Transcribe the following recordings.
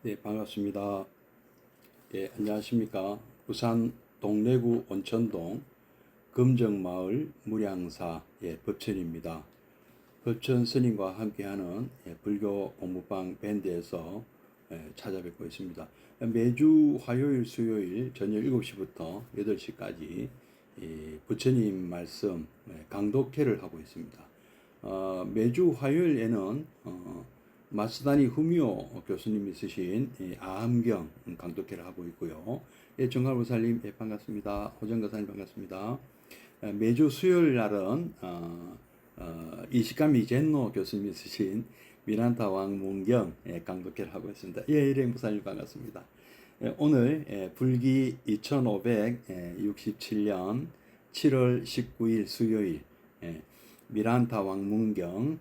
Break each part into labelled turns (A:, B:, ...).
A: 네, 반갑습니다. 예, 안녕하십니까. 부산 동래구 온천동 금정마을 무량사 법천입니다. 법천 스님과 함께하는 불교 공부방 밴드에서 찾아뵙고 있습니다. 매주 화요일, 수요일 저녁 7시부터 8시까지 부처님 말씀 강독회를 하고 있습니다. 매주 화요일에는 마스다니 후미오 교수님이 쓰신 아함경 강독회를 하고 있고요. 정갈보살님 반갑습니다. 호정거사님 반갑습니다. 매주 수요일 날은 이시카미 젠노 교수님이 쓰신 미란타 왕문경 강독회를 하고 있습니다. 일행부사님 반갑습니다. 오늘 불기 2567년 7월 19일 수요일 미란타 왕문경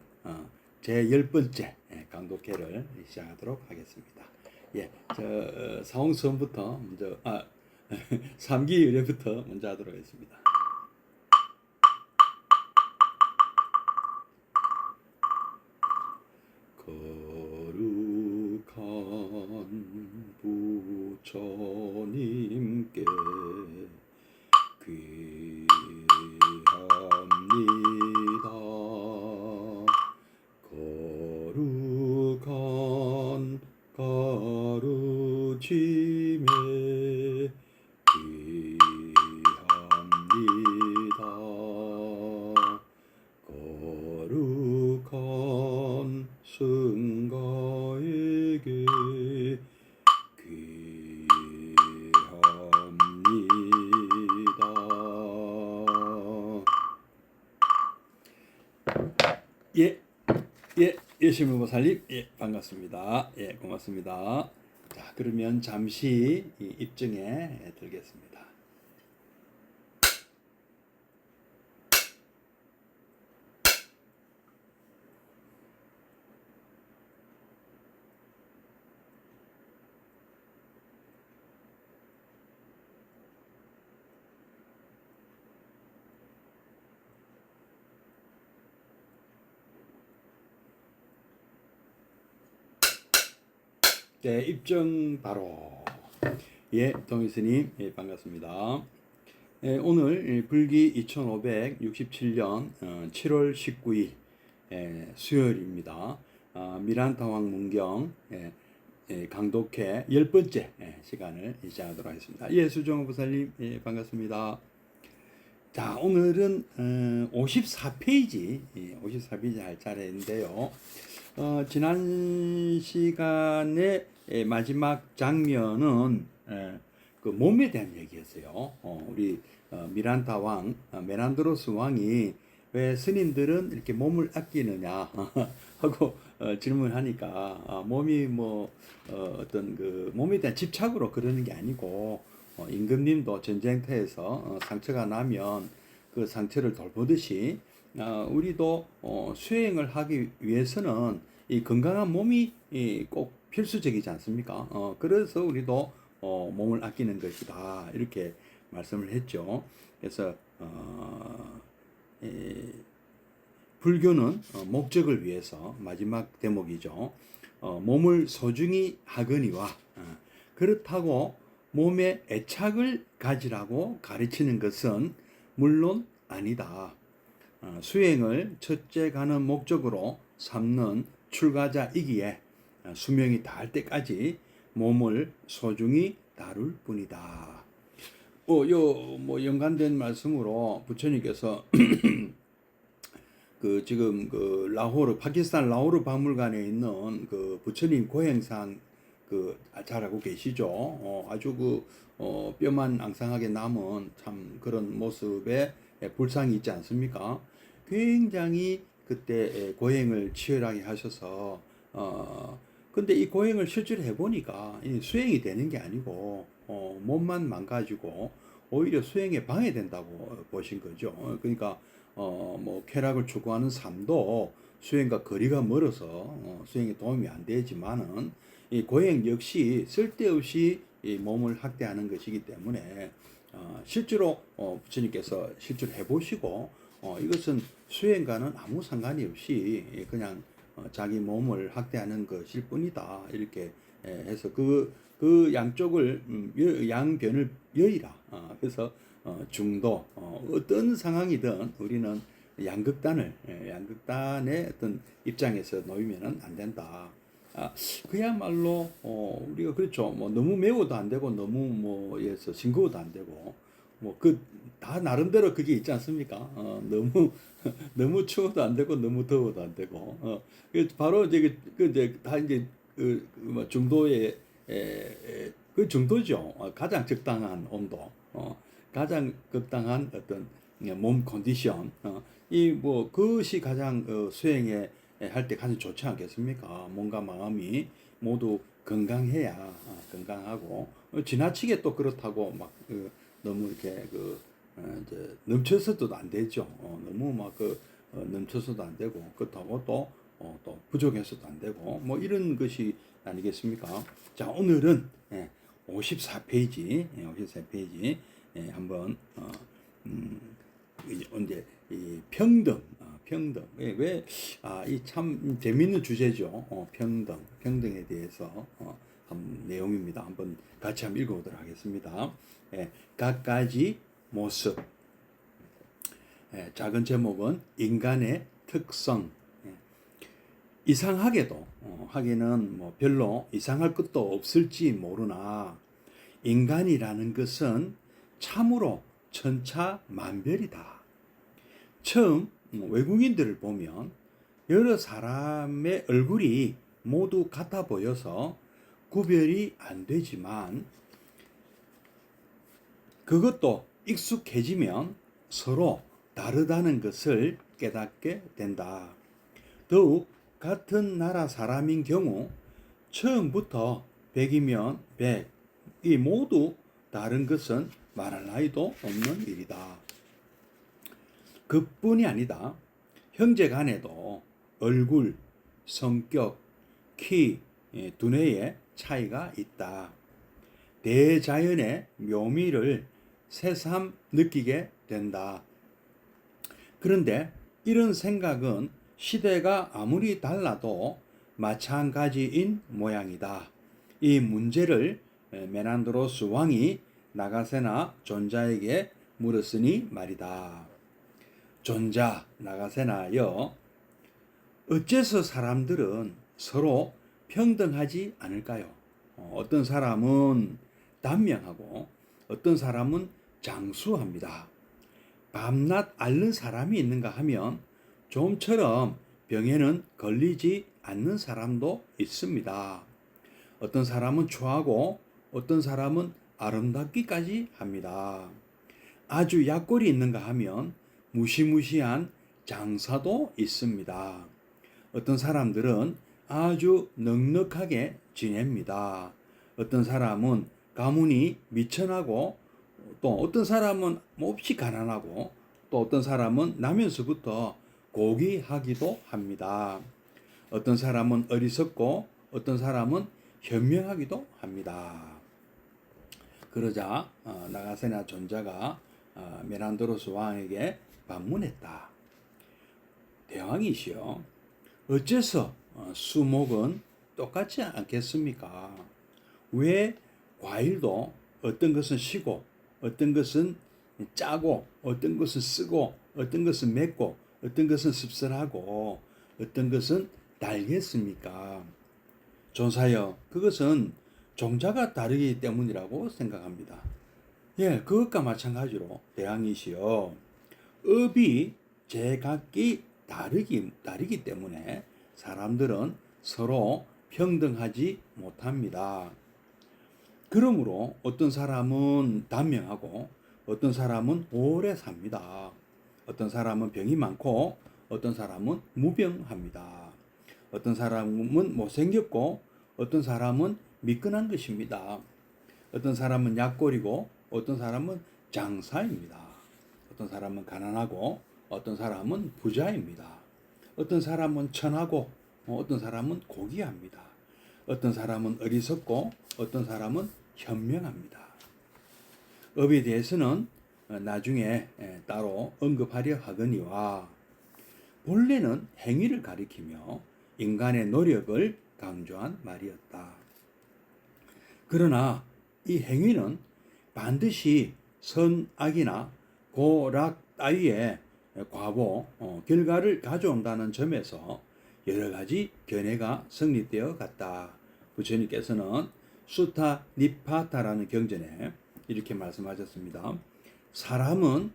A: 제10번째 강독회를 시작하도록 하겠습니다. 사홍수원부터 먼저 삼기 의례부터 먼저 하도록 하겠습니다. 거룩한 부처님께 귀합니다. 거룩한 가르침에 귀합니다. 거룩한 승가에게 귀합니다. 예시무보살님, 반갑습니다. 고맙습니다. 자, 그러면 잠시 입증에 들겠습니다. 입증 바로. 동의스님, 반갑습니다. 오늘 불기 2567년 7월 19일 수요일입니다. 미란타왕 문경 강독회 10번째 시간을 시작하도록 하겠습니다. 수정호 부사님, 반갑습니다. 자, 오늘은 54페이지 할 차례인데요. 지난 시간에 마지막 장면은 그 몸에 대한 얘기였어요. 우리 미란타 왕, 메난드로스 왕이 왜 스님들은 이렇게 몸을 아끼느냐 하고 질문하니까 몸이 어떤 그 몸에 대한 집착으로 그러는 게 아니고 임금님도 전쟁터에서 상처가 나면 그 상처를 돌보듯이 우리도 수행을 하기 위해서는 이 건강한 몸이 꼭 필수적이지 않습니까? 그래서 우리도 몸을 아끼는 것이다 이렇게 말씀을 했죠. 그래서 불교는 목적을 위해서 마지막 대목이죠. 몸을 소중히 하거니와 그렇다고 몸에 애착을 가지라고 가르치는 것은 물론 아니다. 수행을 첫째 가는 목적으로 삼는 출가자이기에 수명이 닿을 때까지 몸을 소중히 다룰 뿐이다. 연관된 말씀으로 부처님께서 지금 파키스탄 라호르 박물관에 있는 그 부처님 고행상 잘 알고 계시죠? 아주 뼈만 앙상하게 남은 참 그런 모습의 불상이 있지 않습니까? 굉장히 그때 고행을 치열하게 하셔서 근데 이 고행을 실제로 해보니까 수행이 되는 게 아니고 몸만 망가지고 오히려 수행에 방해된다고 보신 거죠. 그러니까 쾌락을 추구하는 삶도 수행과 거리가 멀어서 수행에 도움이 안 되지만은 이 고행 역시 쓸데없이 이 몸을 학대하는 것이기 때문에 실제로 부처님께서 실제로 해보시고 이것은 수행과는 아무 상관이 없이 그냥 자기 몸을 학대하는 것일 뿐이다. 이렇게 해서 그 양쪽을 양변을 여의라. 그래서 중도 어떤 상황이든 우리는 양극단의 어떤 입장에서 놓이면은 안 된다. 그야말로 우리가 그렇죠. 뭐 너무 매워도 안 되고 너무 뭐 예서 싱거워도 안 되고 뭐 그 다 나름대로 그게 있지 않습니까? 너무 너무 추워도 안 되고 너무 더워도 안 되고 바로 이제 이제 다 이제 뭐 중도의 그 정도죠. 가장 적당한 온도, 가장 적당한 어떤 몸 컨디션, 이 뭐 그것이 가장 수행에 할 때 가장 좋지 않겠습니까? 몸과 마음이 모두 건강해야 건강하고 지나치게 또 그렇다고 막 너무 이렇게 이제 넘쳐서도 안 되죠. 너무 막 넘쳐서도 안 되고 그렇다고 또 부족해서도 안 되고 뭐 이런 것이 아니겠습니까? 자, 오늘은 54페이지, 54페이지 한번 이제 이 평등, 평등 이 참 재밌는 주제죠. 평등에 대해서 한 내용입니다. 한번 같이 한번 읽어보도록 하겠습니다. 갖가지 모습. 작은 제목은 인간의 특성. 이상하게도 하기는 뭐 별로 이상할 것도 없을지 모르나 인간이라는 것은 참으로 천차만별이다. 처음 외국인들을 보면 여러 사람의 얼굴이 모두 같아 보여서 구별이 안 되지만 그것도 익숙해지면 서로 다르다는 것을 깨닫게 된다. 더욱 같은 나라 사람인 경우 처음부터 100이면 100이 모두 다른 것은 말할 나위도 없는 일이다. 그뿐이 아니다. 형제 간에도 얼굴, 성격, 키, 두뇌의 차이가 있다. 대자연의 묘미를 새삼 느끼게 된다. 그런데 이런 생각은 시대가 아무리 달라도 마찬가지인 모양이다. 이 문제를 메난드로스 왕이 나가세나 존자에게 물었으니 말이다. 존자, 나가세나여, 어째서 사람들은 서로 평등하지 않을까요? 어떤 사람은 단명하고 어떤 사람은 장수합니다. 밤낮 앓는 사람이 있는가 하면 좀처럼 병에는 걸리지 않는 사람도 있습니다. 어떤 사람은 추하고 어떤 사람은 아름답기까지 합니다. 아주 약골이 있는가 하면 무시무시한 장사도 있습니다. 어떤 사람들은 아주 넉넉하게 지냅니다. 어떤 사람은 가문이 미천하고 또 어떤 사람은 몹시 가난하고 또 어떤 사람은 나면서부터 고귀하기도 합니다. 어떤 사람은 어리석고 어떤 사람은 현명하기도 합니다. 그러자 나가세나 존자가 메난드로스 왕에게 방문했다. 대왕이시여, 어째서 수목은 똑같지 않겠습니까? 왜 과일도 어떤 것은 시고 어떤 것은 짜고 어떤 것은 쓰고 어떤 것은 맵고 어떤 것은 씁쓸하고 어떤 것은 달겠습니까? 존사여, 그것은 종자가 다르기 때문이라고 생각합니다. 예, 그것과 마찬가지로 대왕이시여, 업이 제각기 다르기 때문에 사람들은 서로 평등하지 못합니다. 그러므로 어떤 사람은 단명하고 어떤 사람은 오래 삽니다. 어떤 사람은 병이 많고 어떤 사람은 무병합니다. 어떤 사람은 못생겼고 어떤 사람은 미끈한 것입니다. 어떤 사람은 약골이고 어떤 사람은 장사입니다. 어떤 사람은 가난하고 어떤 사람은 부자입니다. 어떤 사람은 천하고 어떤 사람은 고귀합니다. 어떤 사람은 어리석고 어떤 사람은 현명합니다. 업에 대해서는 나중에 따로 언급하려 하거니와 본래는 행위를 가리키며 인간의 노력을 강조한 말이었다. 그러나 이 행위는 반드시 선악이나 고락 따위의 과보, 결과를 가져온다는 점에서 여러 가지 견해가 성립되어 갔다. 부처님께서는 수타 니파타라는 경전에 이렇게 말씀하셨습니다. 사람은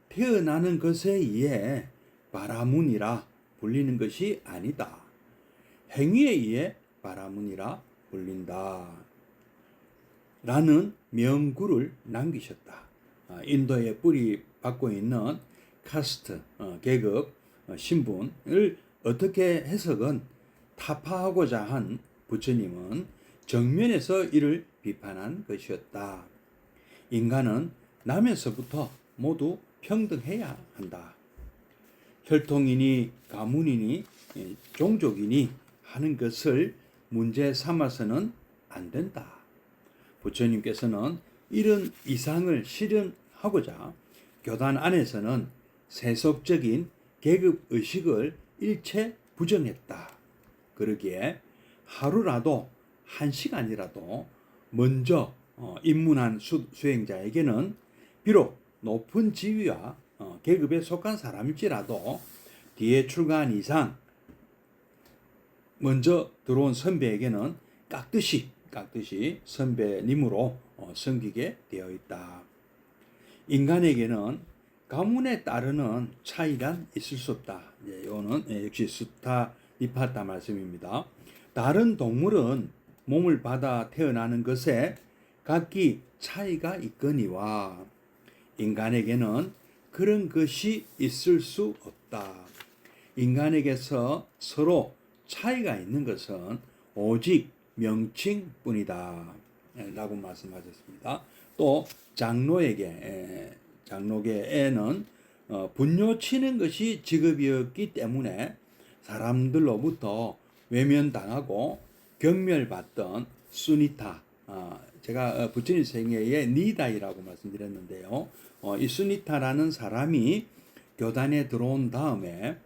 A: 태어나는 것에 의해 바라문이라 불리는 것이 아니다. 행위에 의해 바라문이라 불린다. 라는 명구를 남기셨다. 인도에 뿌리 받고 있는 카스트, 계급, 신분을 어떻게 해석은 타파하고자 한 부처님은 정면에서 이를 비판한 것이었다. 인간은 남에서부터 모두 평등해야 한다. 혈통이니 가문이니 종족이니 하는 것을 문제 삼아서는 안 된다. 부처님께서는 이런 이상을 실현하고자 교단 안에서는 세속적인 계급의식을 일체 부정했다. 그러기에 하루라도 한 시간이라도 먼저 입문한 수행자에게는 비록 높은 지위와 계급에 속한 사람일지라도 뒤에 출가한 이상 먼저 들어온 선배에게는 깍듯이 선배님으로 섬기게 되어 있다. 인간에게는 가문에 따르는 차이란 있을 수 없다. 이거는 역시 수타 니파타 말씀입니다. 다른 동물은 몸을 받아 태어나는 것에 각기 차이가 있거니와 인간에게는 그런 것이 있을 수 없다. 인간에게서 서로 차이가 있는 것은 오직 명칭뿐이다. 라고 말씀하셨습니다. 또 장로계에는 분뇨 치는 것이 직업이었기 때문에 사람들로부터 외면당하고 경멸받던 수니타, 제가 부처님 생애의 니다이라고 말씀드렸는데요. 이 수니타라는 사람이 교단에 들어온 다음에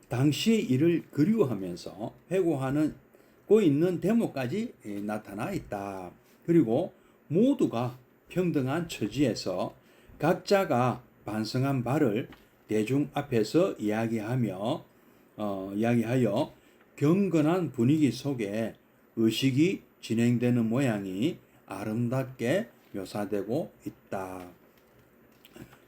A: 당시의 일을 그리워하면서 회고하고 있는 대목까지 나타나 있다. 그리고 모두가 평등한 처지에서 각자가 반성한 바를 대중 앞에서 이야기하여 경건한 분위기 속에 의식이 진행되는 모양이 아름답게 묘사되고 있다.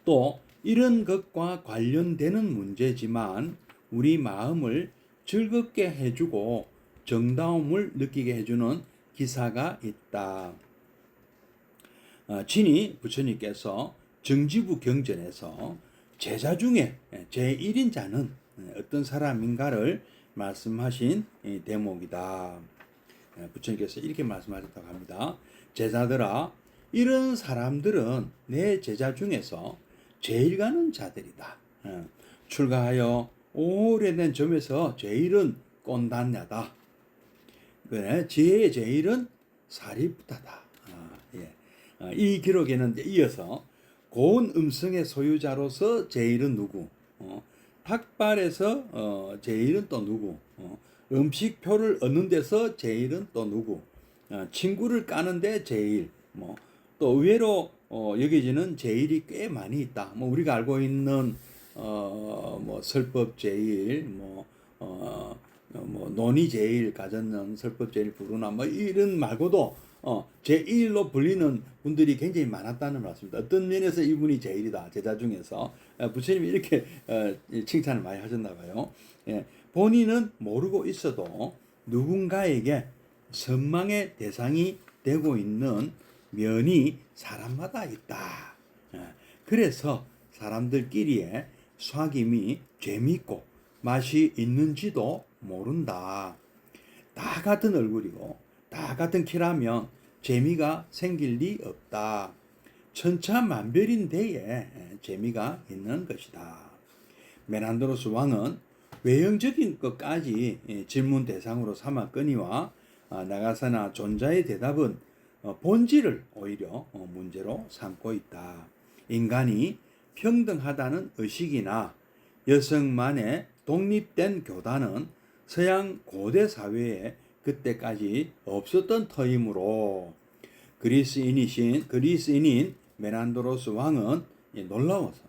A: 또 이런 것과 관련되는 문제지만 우리 마음을 즐겁게 해주고 정다움을 느끼게 해주는 기사가 있다. 진이 부처님께서 정지부 경전에서 제자 중에 제1인자는 어떤 사람인가를 말씀하신 대목이다. 부처님께서 이렇게 말씀하셨다고 합니다. 제자들아, 이런 사람들은 내 제자 중에서 제일 가는 자들이다. 출가하여 오래된 점에서 제일은 꼰단냐다. 지혜의 제일은 사리부타다. 이 기록에는 이어서 고운 음성의 소유자로서 제일은 누구? 닭발에서 제일은 또 누구? 음식표를 얻는 데서 제일은 또 누구? 친구를 까는데 제일, 또 의외로 여겨지는 제일이 꽤 많이 있다. 우리가 알고 있는 설법 제일, 논의 제일, 가졌는 설법 제일 부르나 이런 말고도 제1로 불리는 분들이 굉장히 많았다는 말씀입니다. 어떤 면에서 이분이 제일이다. 제자 중에서 부처님이 이렇게 칭찬을 많이 하셨나 봐요. 본인은 모르고 있어도 누군가에게 선망의 대상이 되고 있는 면이 사람마다 있다. 그래서 사람들끼리의 사귐이 재미있고 맛이 있는지도 모른다. 다 같은 얼굴이고 다 같은 키라면 재미가 생길 리 없다. 천차만별인데에 재미가 있는 것이다. 메난드로스 왕은 외형적인 것까지 질문 대상으로 삼았거니와 나가사나 존자의 대답은 본질을 오히려 문제로 삼고 있다. 인간이 평등하다는 의식이나 여성만의 독립된 교단은 서양 고대 사회에 그때까지 없었던 터이므로 그리스인인 메난드로스 왕은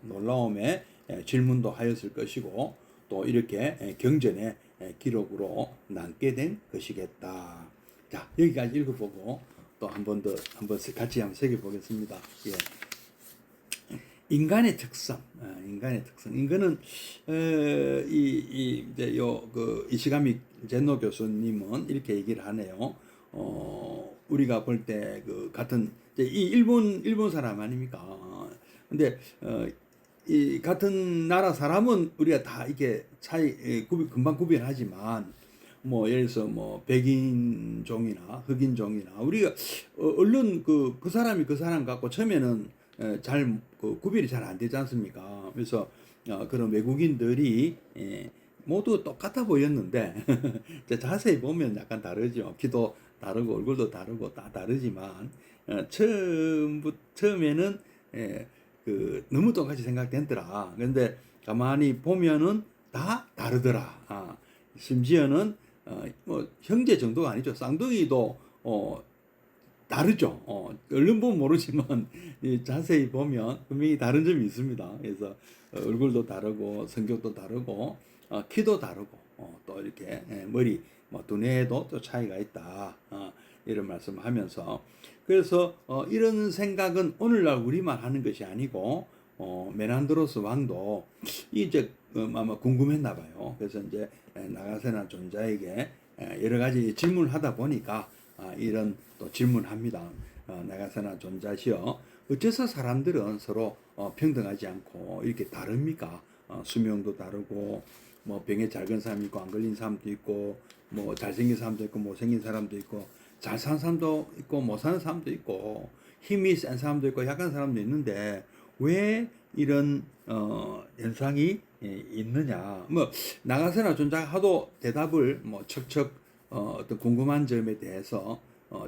A: 놀라움에 질문도 하였을 것이고 또 이렇게 경전의 기록으로 남게 된 것이겠다. 자, 여기까지 읽어보고 또 한 번 같이 한번 새겨보겠습니다. 예. 인간의 특성. 인간은 이제 이시가미 젠노 교수님은 이렇게 얘기를 하네요. 우리가 볼 때 그 같은 이제 이 일본 사람 아닙니까? 근데 이 같은 나라 사람은 우리가 다 이게 금방 구별하지만 뭐 예를 들어서 뭐 백인종이나 흑인종이나 우리가 얼른 그 사람이 그 사람 같고 처음에는 잘 구별이 잘 안 되지 않습니까? 그래서 그런 외국인들이 모두 똑같아 보였는데 자세히 보면 약간 다르죠. 키도 다르고 얼굴도 다르고 다 다르지만 처음에는 너무 똑같이 생각되더라. 그런데 가만히 보면은 다 다르더라. 심지어는 뭐 형제 정도가 아니죠. 쌍둥이도 다르죠. 얼른 보면 모르지만 자세히 보면 분명히 다른 점이 있습니다. 그래서 얼굴도 다르고 성격도 다르고 키도 다르고 또 이렇게 머리 뭐 두뇌에도 또 차이가 있다. 이런 말씀을 하면서 그래서 이런 생각은 오늘날 우리만 하는 것이 아니고 메난드로스 왕도 이제 아마 궁금했나 봐요. 그래서 이제 나가세나 존자에게 여러 가지 질문을 하다 보니까 이런 또 질문합니다. 나가세나 존자시여, 어째서 사람들은 서로 평등하지 않고 이렇게 다릅니까? 수명도 다르고 뭐 병에 잘 건 사람이 있고 안 걸린 사람도 있고 뭐 잘생긴 사람도 있고 못생긴 사람도 있고 잘 사는 사람도 있고 못 사는 사람도 있고 힘이 센 사람도 있고 약한 사람도 있는데 왜 이런 현상이 있느냐? 뭐 나가세나 존자가 하도 대답을 뭐 척척 어떤 궁금한 점에 대해서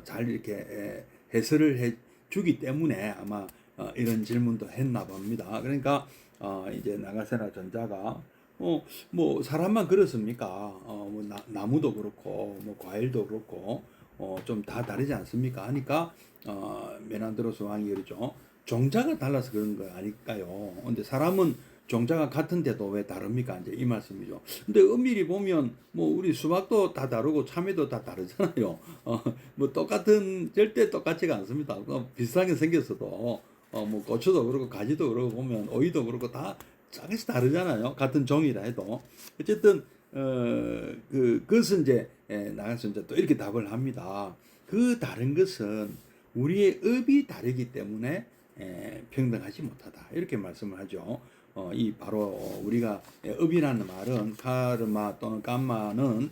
A: 잘 이렇게 해설을 해 주기 때문에 아마 이런 질문도 했나 봅니다. 그러니까 이제 나가세나 존자가 뭐 사람만 그렇습니까? 뭐 나무도 그렇고 뭐 과일도 그렇고 좀 다 다르지 않습니까? 하니까 메난드로스 왕이 그러죠. 종자가 달라서 그런 거 아닐까요? 근데 사람은 종자가 같은데도 왜 다릅니까? 이제 이 말씀이죠. 근데 엄밀히 보면 뭐 우리 수박도 다 다르고 참외도 다 다르잖아요. 뭐 절대 똑같지가 않습니다. 비슷하게 생겼어도 뭐 고추도 그렇고 가지도 그렇고 보면 오이도 그렇고 다 조금씩 다르잖아요. 같은 종이라 해도 어쨌든 그것은 이제 나가서 이제 또 이렇게 답을 합니다. 그 다른 것은 우리의 업이 다르기 때문에 평등하지 못하다 이렇게 말씀을 하죠. 이 바로 우리가 업이라는 말은 카르마 또는 감마는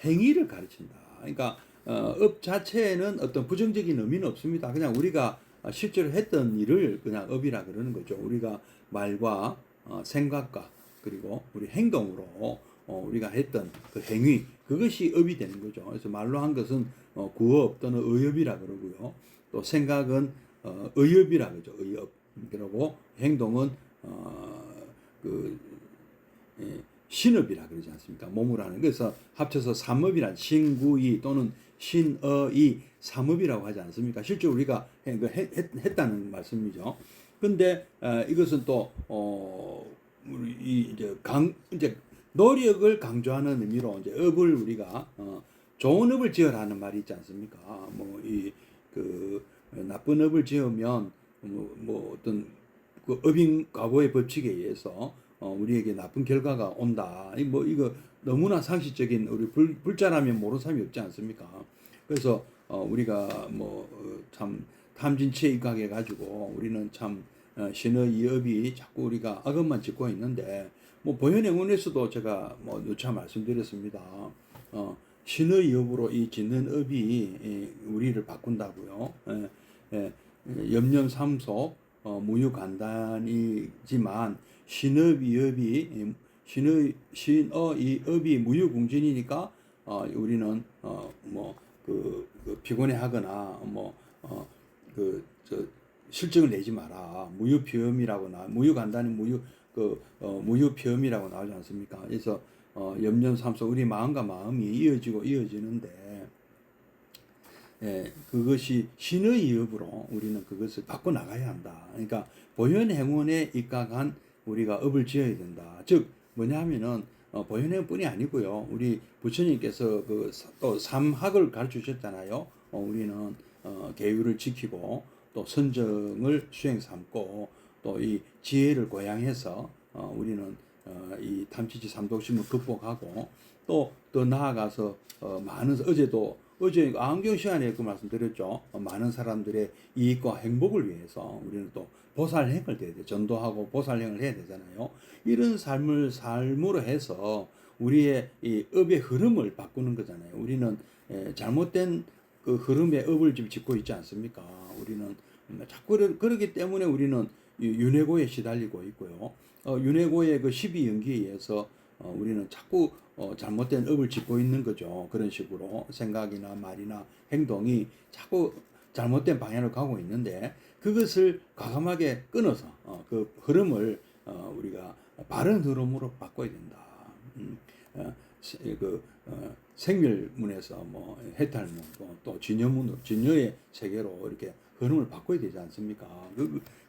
A: 행위를 가르친다. 그러니까 업 자체에는 어떤 부정적인 의미는 없습니다. 그냥 우리가 실제로 했던 일을 그냥 업이라 그러는 거죠. 우리가 말과 생각과 그리고 우리 행동으로 우리가 했던 그 행위 그것이 업이 되는 거죠. 그래서 말로 한 것은 구업 또는 의업이라 그러고요. 또 생각은 의업이라 그러죠. 의업. 그리고 행동은 그 신업이라 그러지 않습니까? 몸으로 하는. 그래서 합쳐서 삼업이란 신구이 또는 신어이 삼업이라고 하지 않습니까? 실제 우리가 했다는 말씀이죠. 근데 이것은 또 우리 이제 노력을 강조하는 의미로 이제 업을 우리가 좋은 업을 지으라는 말이 있지 않습니까? 뭐 그 나쁜 업을 지으면 뭐 어떤 그 업인 과거의 법칙에 의해서 우리에게 나쁜 결과가 온다. 뭐 이거 너무나 상식적인 우리 불자라면 모르는 사람이 없지 않습니까? 그래서 우리가 뭐 참 탐진치에 입각해 가지고 우리는 참 신의 이업이 자꾸 우리가 악업만 짓고 있는데 뭐 보현행원에서도 제가 뭐 누차 말씀드렸습니다. 신의 이업으로 이 짓는 업이 우리를 바꾼다고요. 염려삼속 무유간단이지만 신의 이업이 무유궁진이니까 우리는 피곤해하거나 실증을 내지 마라. 무유피엄이라고 무유간단이 무유피엄이라고 나오지 않습니까? 그래서 염려삼소 우리 마음과 마음이 이어지고 이어지는데 그것이 신의 이업으로 우리는 그것을 바꿔 나가야 한다. 그러니까 보현 행운에 입각한 우리가 업을 지어야 된다. 즉 뭐냐 하면은 보현 행운뿐이 아니고요. 우리 부처님께서 또 삼학을 가르쳐 주셨잖아요. 우리는 계율을 지키고 또 선정을 수행 삼고 또 이 지혜를 고양해서 우리는 이 탐지치 삼독심을 극복하고 또 더 나아가서 많은 어제 안경 시간에 그 말씀드렸죠. 많은 사람들의 이익과 행복을 위해서 우리는 또 보살행을 해야 돼. 전도하고 보살행을 해야 되잖아요. 이런 삶으로 해서 우리의 이 업의 흐름을 바꾸는 거잖아요. 우리는 잘못된 그 흐름의 업을 지금 짓고 있지 않습니까? 우리는 자꾸 그러기 때문에 우리는 윤회고에 시달리고 있고요. 윤회고의 그 12연기에 의해서 우리는 자꾸 잘못된 업을 짓고 있는 거죠. 그런 식으로 생각이나 말이나 행동이 자꾸 잘못된 방향으로 가고 있는데 그것을 과감하게 끊어서 그 흐름을 우리가 바른 흐름으로 바꿔야 된다. 생멸문에서 뭐 해탈문 또 진여문으로 진여의 세계로 이렇게 흐름을 바꿔야 되지 않습니까?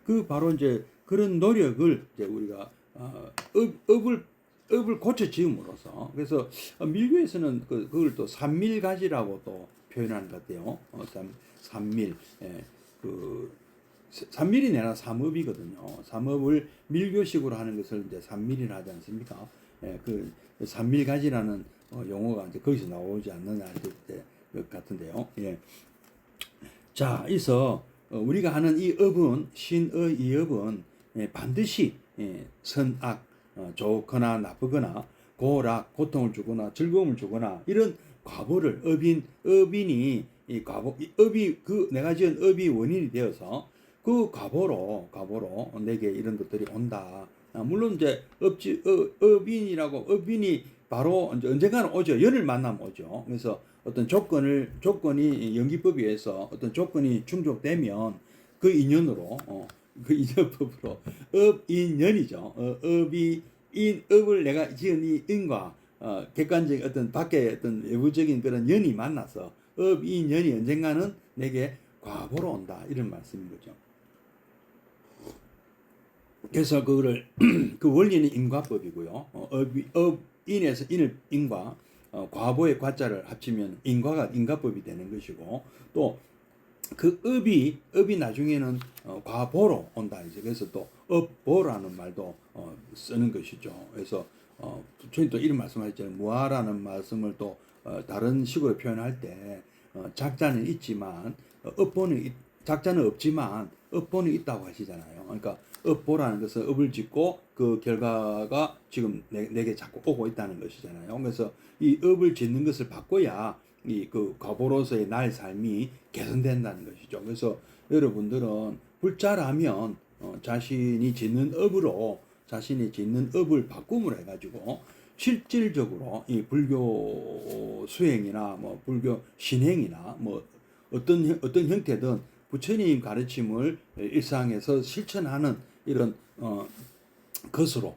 A: 그 바로 이제 그런 노력을 이제 우리가 업을 고쳐 지음으로써 그래서 밀교에서는 그걸 또 삼밀가지라고 또 표현하는 것 같아요. 삼밀 삼밀이 내나 삼업이거든요. 삼업을 밀교식으로 하는 것을 이제 삼밀이라 하지 않습니까? 그 삼밀가지라는 용어가 이제 거기서 나오지 않느냐 것 같은데요. 예. 자, 그래서 우리가 하는 이 업은 신의 이 업은 반드시 선악 좋거나 나쁘거나 고락 고통을 주거나 즐거움을 주거나 이런 과보를 업인이 이 업이 내가 지은 업이 원인이 되어서 그 과보로 내게 이런 것들이 온다. 물론 이제 업인이 바로 언젠가는 오죠. 연을 만나면 오죠. 그래서 어떤 조건이 연기법에 의해서 어떤 조건이 충족되면 그 인연으로 그 인연법으로 업인연이죠. 업을 내가 지은 이 인과 객관적인 어떤 밖에 어떤 외부적인 그런 연이 만나서 업인연이 언젠가는 내게 과보로 온다 이런 말씀인 거죠. 그래서 그거를 그 원리는 인과법이고요. 인에서 인과 과보의 과자를 합치면 인과법이 되는 것이고 또 그 업이 나중에는 과보로 온다 이제 그래서 또 업보라는 말도 쓰는 것이죠. 그래서 저희 또 이런 말씀하셨잖아요. 무아라는 말씀을 또 다른 식으로 표현할 때 작자는 있지만 작자는 없지만 업보는 있다고 하시잖아요. 그러니까 업보라는 것은 업을 짓고 그 결과가 지금 내게 자꾸 오고 있다는 것이잖아요. 그래서 이 업을 짓는 것을 바꿔야 그 과보로서의 나의 삶이 개선된다는 것이죠. 그래서 여러분들은 불자라면 자신이 짓는 업을 바꿈으로 해가지고 실질적으로 이 불교 수행이나 뭐 불교 신행이나 뭐 어떤 형태든 부처님 가르침을 일상에서 실천하는 이런 것으로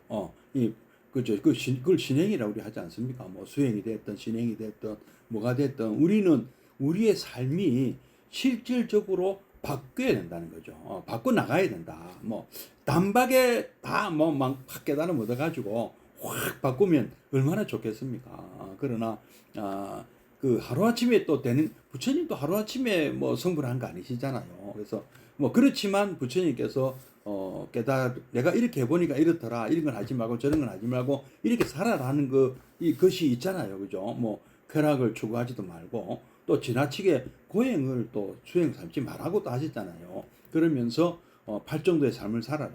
A: 그걸 신행이라고 우리 하지 않습니까? 뭐 수행이 됐든 신행이 됐든 뭐가 됐든 우리는 우리의 삶이 실질적으로 바뀌어야 된다는 거죠. 바꿔 나가야 된다. 뭐 단박에 다 뭐 막 깨달음 얻어가지고 확 바꾸면 얼마나 좋겠습니까? 그러나 그 하루아침에 또 되는 부처님도 하루아침에 뭐 성불한 거 아니시잖아요. 그래서 뭐 그렇지만 부처님께서 내가 이렇게 해보니까 이렇더라. 이런 건 하지 말고 저런 건 하지 말고 이렇게 살아라는 것이 있잖아요. 그죠? 뭐 쾌락을 추구하지도 말고 또 지나치게 고행을 또 수행 삼지 말라고 또 하셨잖아요. 그러면서 팔정도의 삶을 살아라.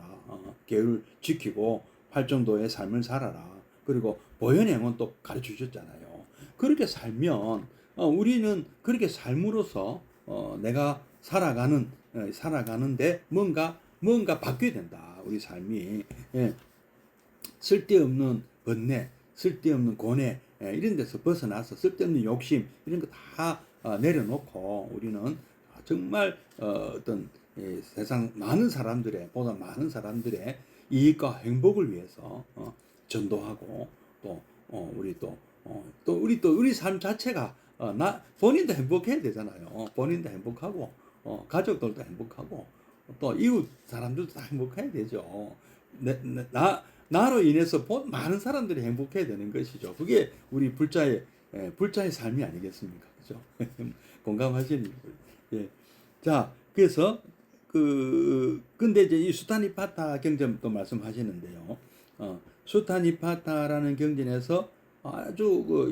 A: 계율을 지키고 팔정도의 삶을 살아라. 그리고 보현행은 또 가르쳐 주셨잖아요. 그렇게 살면 우리는 그렇게 삶으로써 내가 살아가는데 뭔가 바뀌어야 된다. 우리 삶이 쓸데없는 번뇌, 쓸데없는 고뇌 이런 데서 벗어나서 쓸데없는 욕심 이런 거 다 내려놓고 우리는 정말 어떤 세상 보다 많은 사람들의 이익과 행복을 위해서 전도하고 또 우리 삶 자체가 본인도 행복해야 되잖아요. 본인도 행복하고 가족들도 행복하고 또 이웃 사람들도 다 행복해야 되죠. 나로 인해서 많은 사람들이 행복해야 되는 것이죠. 그게 우리 불자의 삶이 아니겠습니까? 그죠? 공감하시니? 예. 자, 그래서 근데 이제 이 수타니파타 경전도 말씀하시는데요. 수타니파타라는 경전에서 아주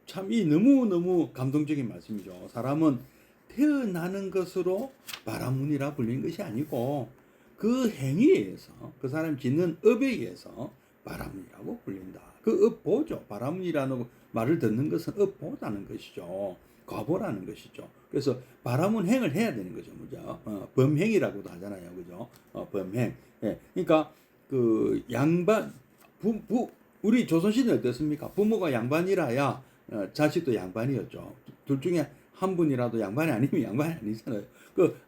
A: 참이 너무너무 감동적인 말씀이죠. 사람은 태어나는 것으로 바라문이라 불리는 것이 아니고 그 행위에 의해서 그 사람 짓는 업에 의해서 바라문이라고 불린다. 그 업보죠. 바라문이라는 말을 듣는 것은 업보다는 것이죠. 과보라는 것이죠. 그래서 바라문 행을 해야 되는 거죠. 그죠? 범행이라고도 하잖아요. 그죠? 범행. 예. 그러니까 그 양반 우리 조선시대 어땠습니까? 부모가 양반이라야 자식도 양반이었죠. 둘 중에 한 분이라도 양반이 아니면 양반이 아니잖아요.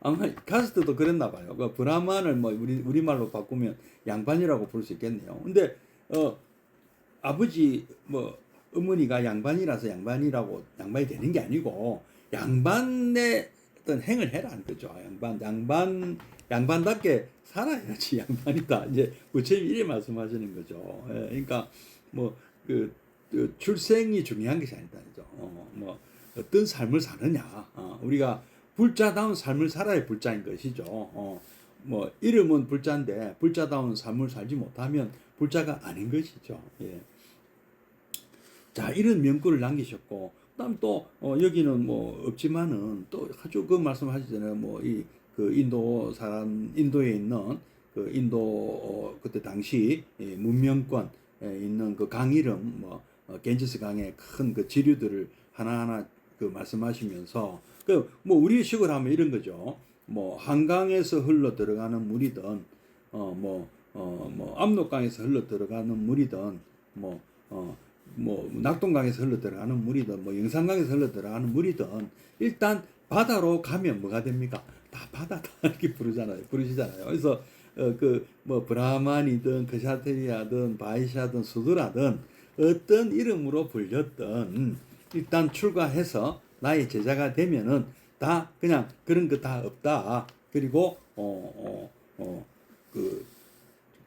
A: 아마 가스트도 그랬나 봐요. 브라만을 뭐 우리말로 바꾸면 양반이라고 부를 수 있겠네요. 근데 아버지 어머니가 양반이라서 양반이 되는 게 아니고 양반의 어떤 행을 해라는 거죠. 양반답게 살아야지 양반이다. 이제 부처님 이래 말씀하시는 거죠. 예, 그러니까 출생이 중요한 것이 아니다. 어떤 삶을 사느냐. 우리가 불자다운 삶을 살아야 불자인 것이죠. 이름은 불자인데 불자다운 삶을 살지 못하면 불자가 아닌 것이죠. 예. 자, 이런 명구를 남기셨고, 그다음 또 여기는 없지만은 또 아주 그 말씀하시잖아요. 인도에 있는 그때 당시 문명권에 있는 그 강 이름 겐지스 강의 큰 그 지류들을 하나하나 말씀하시면서 우리식으로 하면 이런 거죠. 한강에서 흘러 들어가는 물이든 압록강에서 흘러 들어가는 물이든 낙동강에서 흘러 들어가는 물이든 영산강에서 흘러 들어가는 물이든 일단 바다로 가면 뭐가 됩니까? 다 바다다 이렇게 부르시잖아요. 그래서 브라만이든 그샤트리아든 바이샤든 수두라든 어떤 이름으로 불렸든 일단 출가해서 나의 제자가 되면은 다 그냥 그런 거 다 없다. 그리고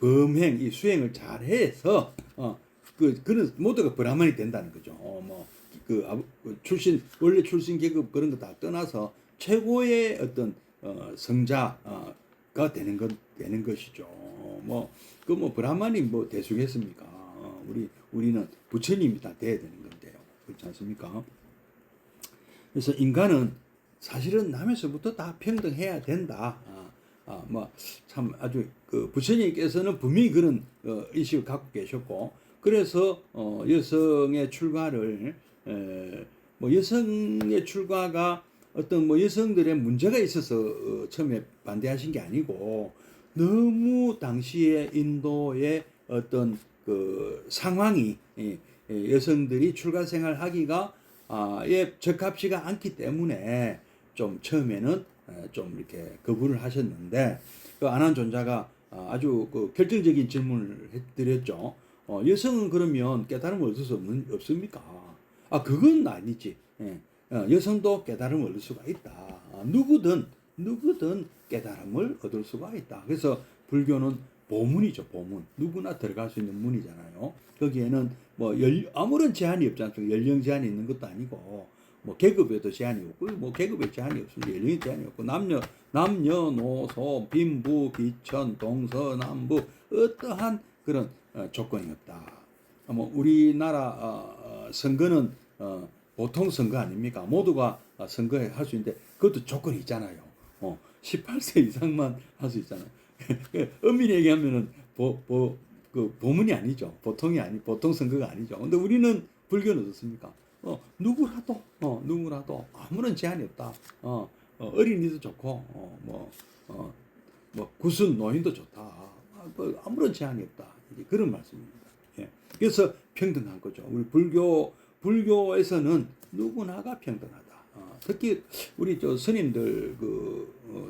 A: 범행 이 수행을 잘해서 그런 모두가 브라만이 된다는 거죠. 원래 출신 계급 그런 거 다 떠나서 최고의 어떤 성자가 되는 것이죠. 브라만이 대수겠습니까? 우리는 부처님이 다 돼야 되는 건데요. 그렇지 않습니까? 그래서 인간은 사실은 남에서부터 다 평등해야 된다. 참 아주 부처님께서는 분명히 그런 의식을 갖고 계셨고, 그래서 여성의 출가를 여성의 출가가 어떤 여성들의 문제가 있어서 처음에 반대하신 게 아니고 너무 당시에 인도의 어떤 상황이 여성들이 출가 생활하기가 적합지가 않기 때문에 좀 처음에는 좀 이렇게 거부를 하셨는데 아난존자가 아주 결정적인 질문을 드렸죠. 여성은 그러면 깨달음을 얻을 수 없습니까? 그건 아니지. 여성도 깨달음을 얻을 수가 있다. 누구든 깨달음을 얻을 수가 있다. 그래서 불교는 보문이죠, 보문. 누구나 들어갈 수 있는 문이잖아요. 거기에는 아무런 제한이 없지 않습니까? 연령 제한이 있는 것도 아니고, 계급에도 제한이 없고, 계급에 제한이 없습니다. 연령에 제한이 없고, 남녀노소, 빈부, 비천, 동서남북, 어떠한 그런 조건이 없다. 우리나라 선거는 보통 선거 아닙니까? 모두가 선거할 수 있는데 그것도 조건이 있잖아요. 18세 이상만 할 수 있잖아요. 엄밀히 얘기하면은 보문이 아니죠. 보통 선거가 아니죠. 근데 우리는 불교는 어떻습니까? 누구라도 아무런 제한이 없다. 어린이도 좋고 구순 노인도 좋다. 아무런 제한이 없다. 그런 말씀입니다. 예. 그래서 평등한 거죠. 우리 불교에서는 누구나가 평등하다. 특히 우리 스님들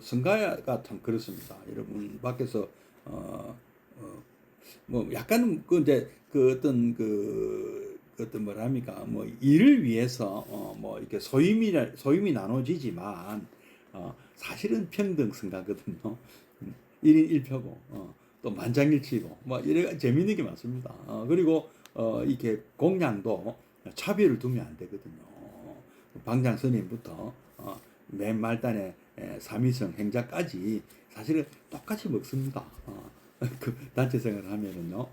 A: 성가가 참 그렇습니다. 여러분 밖에서 뭐 약간 그 이제 그 어떤 그 어떤 뭐랍니까 뭐 일을 위해서 뭐 이렇게 소임이 나눠지지만 사실은 평등성가거든요. 1인 1표고 또 만장일치고 뭐 이래 재밌는 게 많습니다. 그리고 이렇게 공양도 차별을 두면 안 되거든요. 방장 스님부터 맨 말단에 삼위성 행자까지 사실은 똑같이 먹습니다. 그 단체 생활을 하면은요.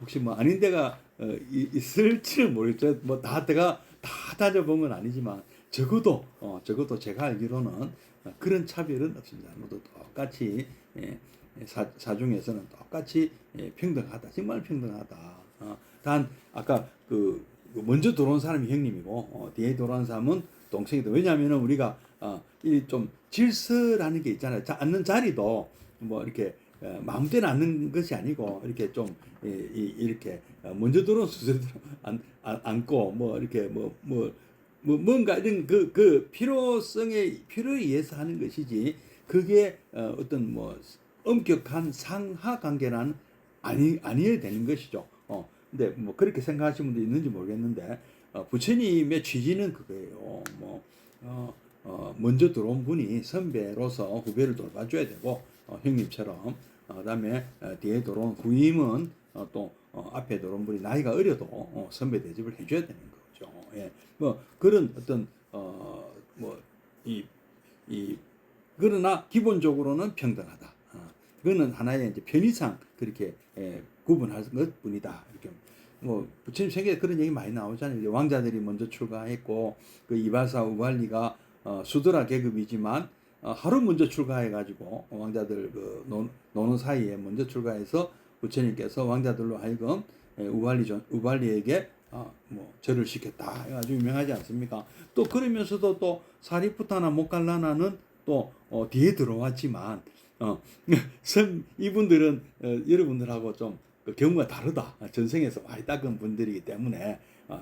A: 혹시 뭐 아닌 데가 있을지는 모르겠죠. 뭐 다 제가 다 따져본 건 아니지만 적어도 제가 알기로는 그런 차별은 없습니다. 모두 똑같이 사중에서는 똑같이 평등하다. 정말 평등하다. 단 아까 그 먼저 들어온 사람이 형님이고 뒤에 들어온 사람은 동생이다. 왜냐하면 우리가 이 좀 질서라는 게 있잖아요. 앉는 자리도 뭐 이렇게 마음대로 앉는 것이 아니고 이렇게 좀 이렇게 먼저 들어온 수저대로 앉고 뭐 이렇게 뭔가 이런 그 필요에 의해서 하는 것이지 그게 어떤 뭐 엄격한 상하 관계는 아니어야 되는 것이죠. 근데 뭐 그렇게 생각하시는 분도 있는지 모르겠는데 부처님의 취지는 그거예요. 먼저 들어온 분이 선배로서 후배를 돌봐줘야 되고 형님처럼 그다음에 뒤에 들어온 후임은 또 앞에 들어온 분이 나이가 어려도 선배 대접을 해줘야 되는 거죠. 예. 뭐 그런 어떤 뭐이 그러나 기본적으로는 평등하다. 그거는 하나의 이제 편의상 그렇게 구분할 것뿐이다. 이렇게 뭐 부처님 생애에 그런 얘기 많이 나오잖아요. 왕자들이 먼저 출가했고 그 이발사 우발리가 수드라 계급이지만 하루 먼저 출가해가지고 왕자들 노는 사이에 먼저 출가해서 부처님께서 왕자들로 하여금 우발리에게 뭐 절을 시켰다. 아주 유명하지 않습니까? 또 그러면서도 또 사리푸타나 모칼라나는 또 뒤에 들어왔지만 이분들은 여러분들하고 좀 그 경우가 다르다. 전생에서 많이 닦은 분들이기 때문에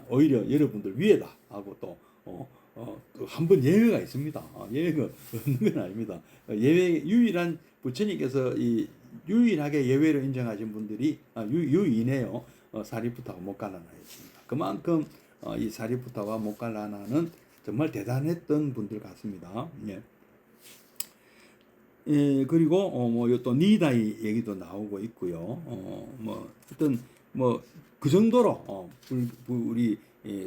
A: 오히려 여러분들 위에다 하고 또 한 번 예외가 있습니다. 예외가 없는 건 아닙니다. 예외 유일한 부처님께서 유일하게 예외로 인정하신 분들이 유인해요. 사리푸타와 모칼라나였습니다. 그만큼 이 사리푸타와 모칼라나는 정말 대단했던 분들 같습니다. 예. 예, 그리고 뭐 또 니다이 얘기도 나오고 있고요. 뭐 어떤 뭐 그 정도로 우리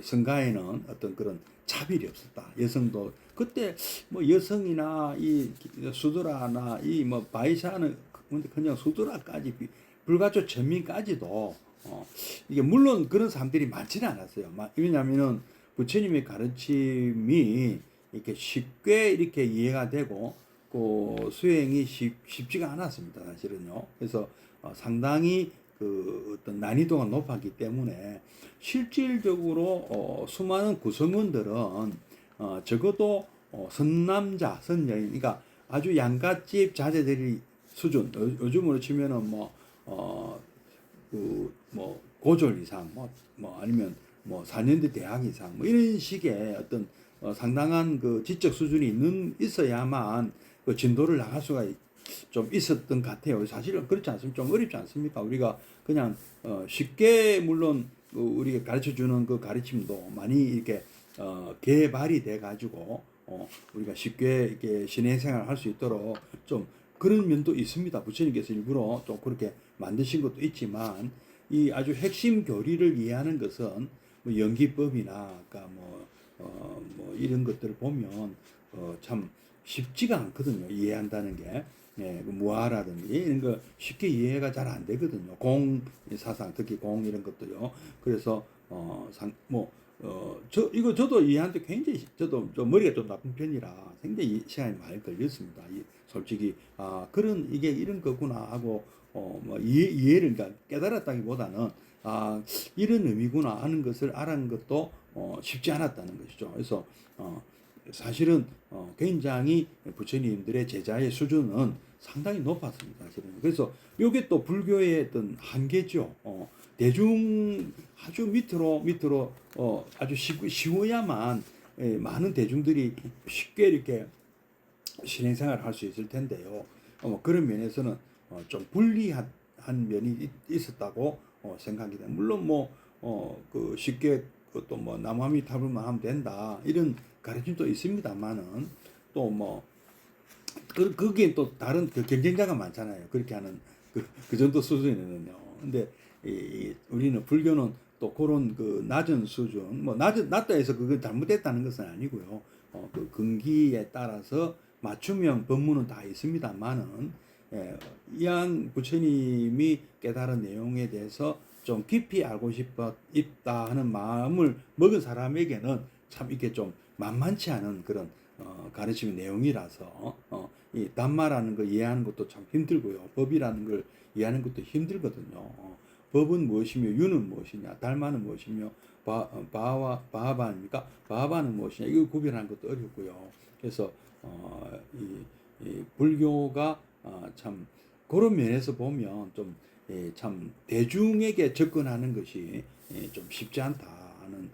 A: 성가에는 어떤 그런 차별이 없었다. 여성도 그때 뭐 여성이나 이 수드라나 이 뭐 바이샤는 그냥 수드라까지 불가초 천민까지도 이게 물론 그런 사람들이 많지는 않았어요. 왜냐하면은 부처님의 가르침이 이렇게 쉽게 이렇게 이해가 되고 그 수행이 쉽지가 않았습니다. 사실은요. 그래서 상당히 그 어떤 난이도가 높았기 때문에 실질적으로 수많은 구성원들은 적어도 선남자, 선여인, 그러니까 아주 양갓집 자제들이 수준, 요즘으로 치면은 뭐 고졸 이상, 아니면 뭐 4년대 대학 이상, 뭐 이런 식의 어떤 상당한 그 지적 수준이 있어야만 그 진도를 나갈 수가 좀 있었던 것 같아요. 사실은 그렇지 않습니까? 좀 어렵지 않습니까? 우리가 그냥 쉽게 물론 우리가 가르쳐 주는 그 가르침도 많이 이렇게 개발이 돼 가지고 우리가 쉽게 이렇게 신앙생활을 할 수 있도록 좀 그런 면도 있습니다. 부처님께서 일부러 좀 그렇게 만드신 것도 있지만 이 아주 핵심 교리를 이해하는 것은 뭐 연기법이나 아까 뭐 이런 것들을 보면 참 쉽지가 않거든요. 이해한다는 게. 예, 무아라든지 이런 거 쉽게 이해가 잘 안 되거든요. 공 사상 특히 공 이런 것도요. 그래서 저도 이해하는데 굉장히 저도 좀 머리가 좀 나쁜 편이라 굉장히 시간이 많이 걸렸습니다. 솔직히 그런 이게 이런 거구나 하고 뭐 이해를 그러니까 깨달았다기보다는 이런 의미구나 하는 것을 알아는 것도 쉽지 않았다는 것이죠. 그래서 사실은 굉장히 부처님들의 제자의 수준은 상당히 높았습니다. 사실은. 그래서 이게 또 불교의 어떤 한계죠. 대중 아주 밑으로 아주 쉬워야만 많은 대중들이 쉽게 이렇게 신행생활을 할 수 있을 텐데요. 그런 면에서는 좀 불리한 한 면이 있었다고 생각이 돼요. 물론 그 쉽게 그것도 남아미 탑을만 하면 된다 이런 가르침도 있습니다만은 또 거기에 또 다른 그 경쟁자가 많잖아요. 그렇게 하는 그 정도 수준에는요. 근데 우리는 불교는 또 그런 그 낮은 수준, 낮다 해서 그거 잘못됐다는 것은 아니고요. 그 근기에 따라서 맞춤형 법문은 다 있습니다만은, 이한 부처님이 깨달은 내용에 대해서 좀 깊이 알고 있다 하는 마음을 먹은 사람에게는 참 이게 좀 만만치 않은 그런 가르침의 내용이라서 이 담마라는 걸 이해하는 것도 참 힘들고요. 법이라는 걸 이해하는 것도 힘들거든요. 법은 무엇이며 유는 무엇이냐, 달마는 무엇이며 바하바입니까? 바하바는 무엇이냐, 이거 구별하는 것도 어렵고요. 그래서 이 불교가 참 그런 면에서 보면 좀 참 대중에게 접근하는 것이 좀 쉽지 않다 하는,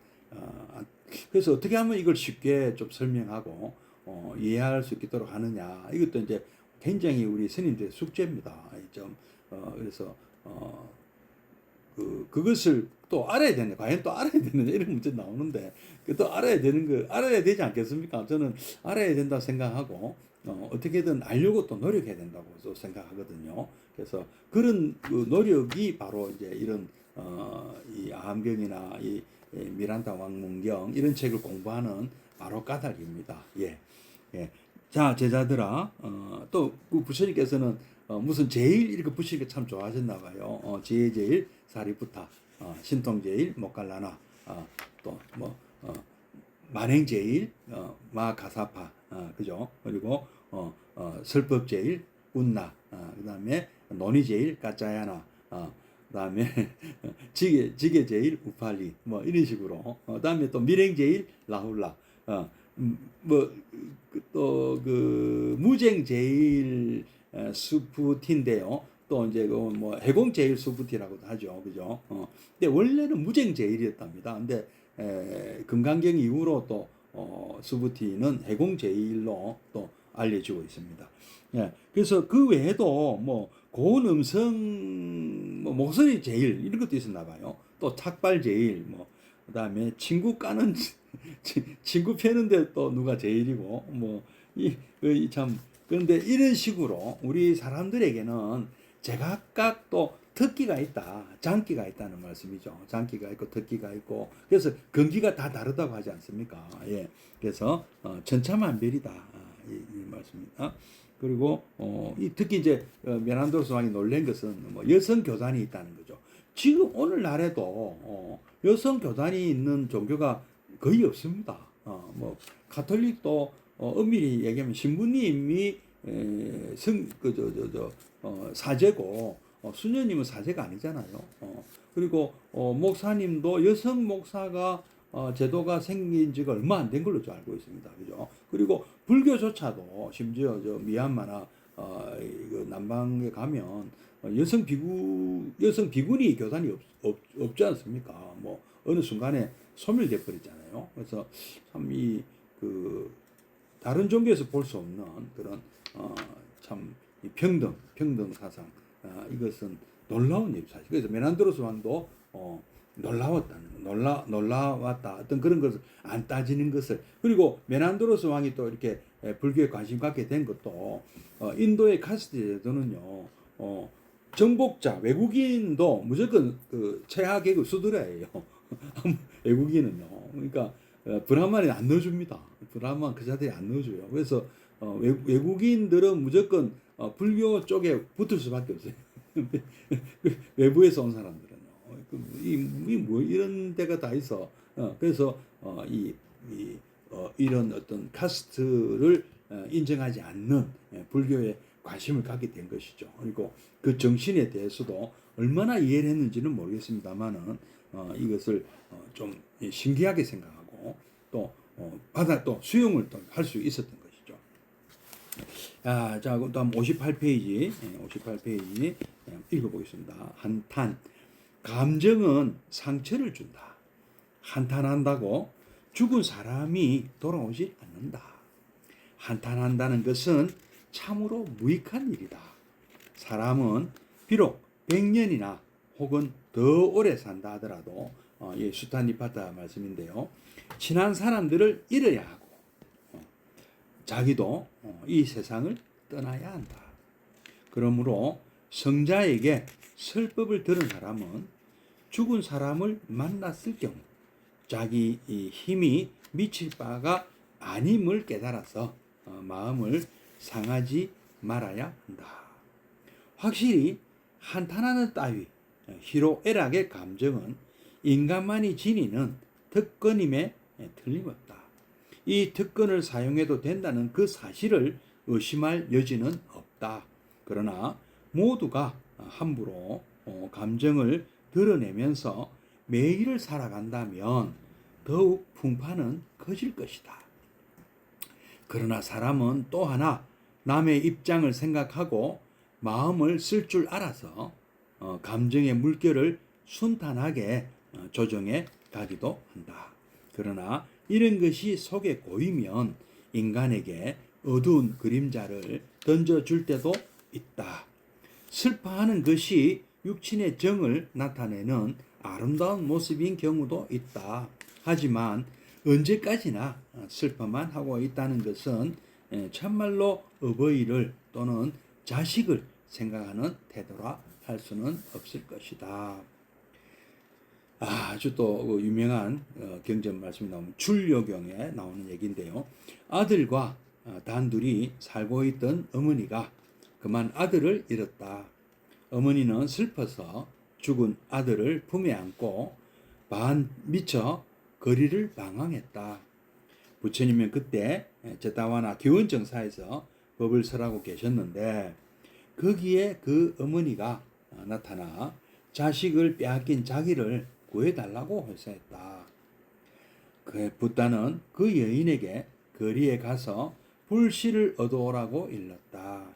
A: 그래서 어떻게 하면 이걸 쉽게 좀 설명하고 이해할 수 있도록 하느냐, 이것도 이제 굉장히 우리 스님들의 숙제입니다. 그래서 그것을 또 알아야 되네. 과연 또 알아야 되느냐 이런 문제 나오는데 또 알아야 되는 거 알아야 되지 않겠습니까? 저는 알아야 된다 생각하고 어떻게든 알려고 또 노력해야 된다고 생각하거든요. 그래서 그런 그 노력이 바로 이제 이런 이 아함경이나 이 미란다 왕문경 이런 책을 공부하는 바로 까닭입니다. 예. 예. 자, 제자들아, 또그 부처님께서는 무슨 제일 이렇게 붙이는 게 참 좋아하셨나 봐요. 제일 사리부타, 신통제일 모칼라나, 만행제일 마가사파, 그죠? 그리고 설법제일 운나, 그다음에 논의제일 까짜야나, 그다음에 지게제일 우팔리, 이런 식으로. 그다음에 또 밀행제일 라훌라, 또 그 무쟁제일 수푸티인데요. 또 이제 해공제일 수푸티라고도 하죠. 그죠? 근데 원래는 무쟁제일이었답니다. 근데 금강경 이후로 또 수푸티는 해공제일로 또 알려지고 있습니다. 예. 그래서 그 외에도 고운 음성 목소리 제일 이런 것도 있었나 봐요. 또 탁발 제일 그다음에 친구 까는 친구 패는데 또 누가 제일이고 참, 그런데 이런 식으로 우리 사람들에게는 제각각 또 특기가 있다, 장기가 있다는 말씀이죠. 장기가 있고 특기가 있고, 그래서 근기가 다 다르다고 하지 않습니까? 예. 그래서 천차만별이다, 이 말씀입니다. 그리고 특히 이제 메난도르 스왕이 놀란 것은 여성 교단이 있다는 거죠. 지금 오늘날에도 여성 교단이 있는 종교가 거의 없습니다. 가톨릭도 엄밀히 얘기하면 신부님이 사제고 수녀님은 사제가 아니잖아요. 그리고 목사님도 여성 목사가 제도가 생긴 지가 얼마 안 된 걸로 알고 있습니다. 그죠? 그리고 불교조차도 심지어 미얀마나 남방에 가면 여성 비군이 교단이 없지 않습니까? 어느 순간에 소멸돼 버리잖아요. 그래서 참 다른 종교에서 볼 수 없는 그런 참 평등 사상, 이것은 놀라운 일 사실. 그래서 메난도르스 왕도 놀라웠다. 어떤 그런 것을 안 따지는 것을. 그리고 메난도르스 왕이 또 이렇게 불교에 관심 갖게 된 것도 인도의 카스트 제도는요. 정복자 외국인도 무조건 그 최하 계급 수드라예요. 외국인은요. 그러니까 브라만이 안 넣어줍니다. 브라만 그 자들이 안 넣어줘요. 그래서 외국인들은 무조건 불교 쪽에 붙을 수밖에 없어요. 외부에서 온 사람들은요. 이런 데가 다 있어. 그래서 이런 어떤 카스트를 인정하지 않는 불교에 관심을 갖게 된 것이죠. 그리고 그 정신에 대해서도 얼마나 이해를 했는지는 모르겠습니다만은 이것을 좀 신기하게 생각하고 또 수용을 또 할 수 있었던 것이죠. 자, 그다음 58페이지 읽어보겠습니다. 한탄. 감정은 상처를 준다. 한탄한다고 죽은 사람이 돌아오지 않는다. 한탄한다는 것은 참으로 무익한 일이다. 사람은 비록 100년이나 혹은 더 오래 산다 하더라도 이 수타니파타 말씀인데요. 친한 사람들을 잃어야 하고 자기도 이 세상을 떠나야 한다. 그러므로 성자에게 설법을 들은 사람은 죽은 사람을 만났을 경우 자기 힘이 미칠 바가 아님을 깨달아서 마음을 상하지 말아야 한다. 확실히 한탄하는 따위 희로애락의 감정은 인간만이 지니는 특권임에 틀림없다. 이 특권을 사용해도 된다는 그 사실을 의심할 여지는 없다. 그러나 모두가 함부로 감정을 드러내면서 매일을 살아간다면 더욱 풍파는 커질 것이다. 그러나 사람은 또 하나 남의 입장을 생각하고 마음을 쓸 줄 알아서 감정의 물결을 순탄하게 조정해 가기도 한다. 그러나 이런 것이 속에 고이면 인간에게 어두운 그림자를 던져줄 때도 있다. 슬퍼하는 것이 육신의 정을 나타내는 아름다운 모습인 경우도 있다. 하지만 언제까지나 슬퍼만 하고 있다는 것은 참말로 어버이를 또는 자식을 생각하는 태도라 할 수는 없을 것이다. 아주 또 유명한 경전 말씀이 나오는 출요경에 나오는 얘기인데요. 아들과 단둘이 살고 있던 어머니가 그만 아들을 잃었다. 어머니는 슬퍼서 죽은 아들을 품에 안고 반 미쳐 거리를 방황했다. 부처님은 그때 제타와나 기원정사에서 법을 설하고 계셨는데 거기에 그 어머니가 나타나 자식을 빼앗긴 자기를 구해달라고 회사했다. 그 붓다는 그 여인에게 거리에 가서 불씨를 얻어오라고 일렀다.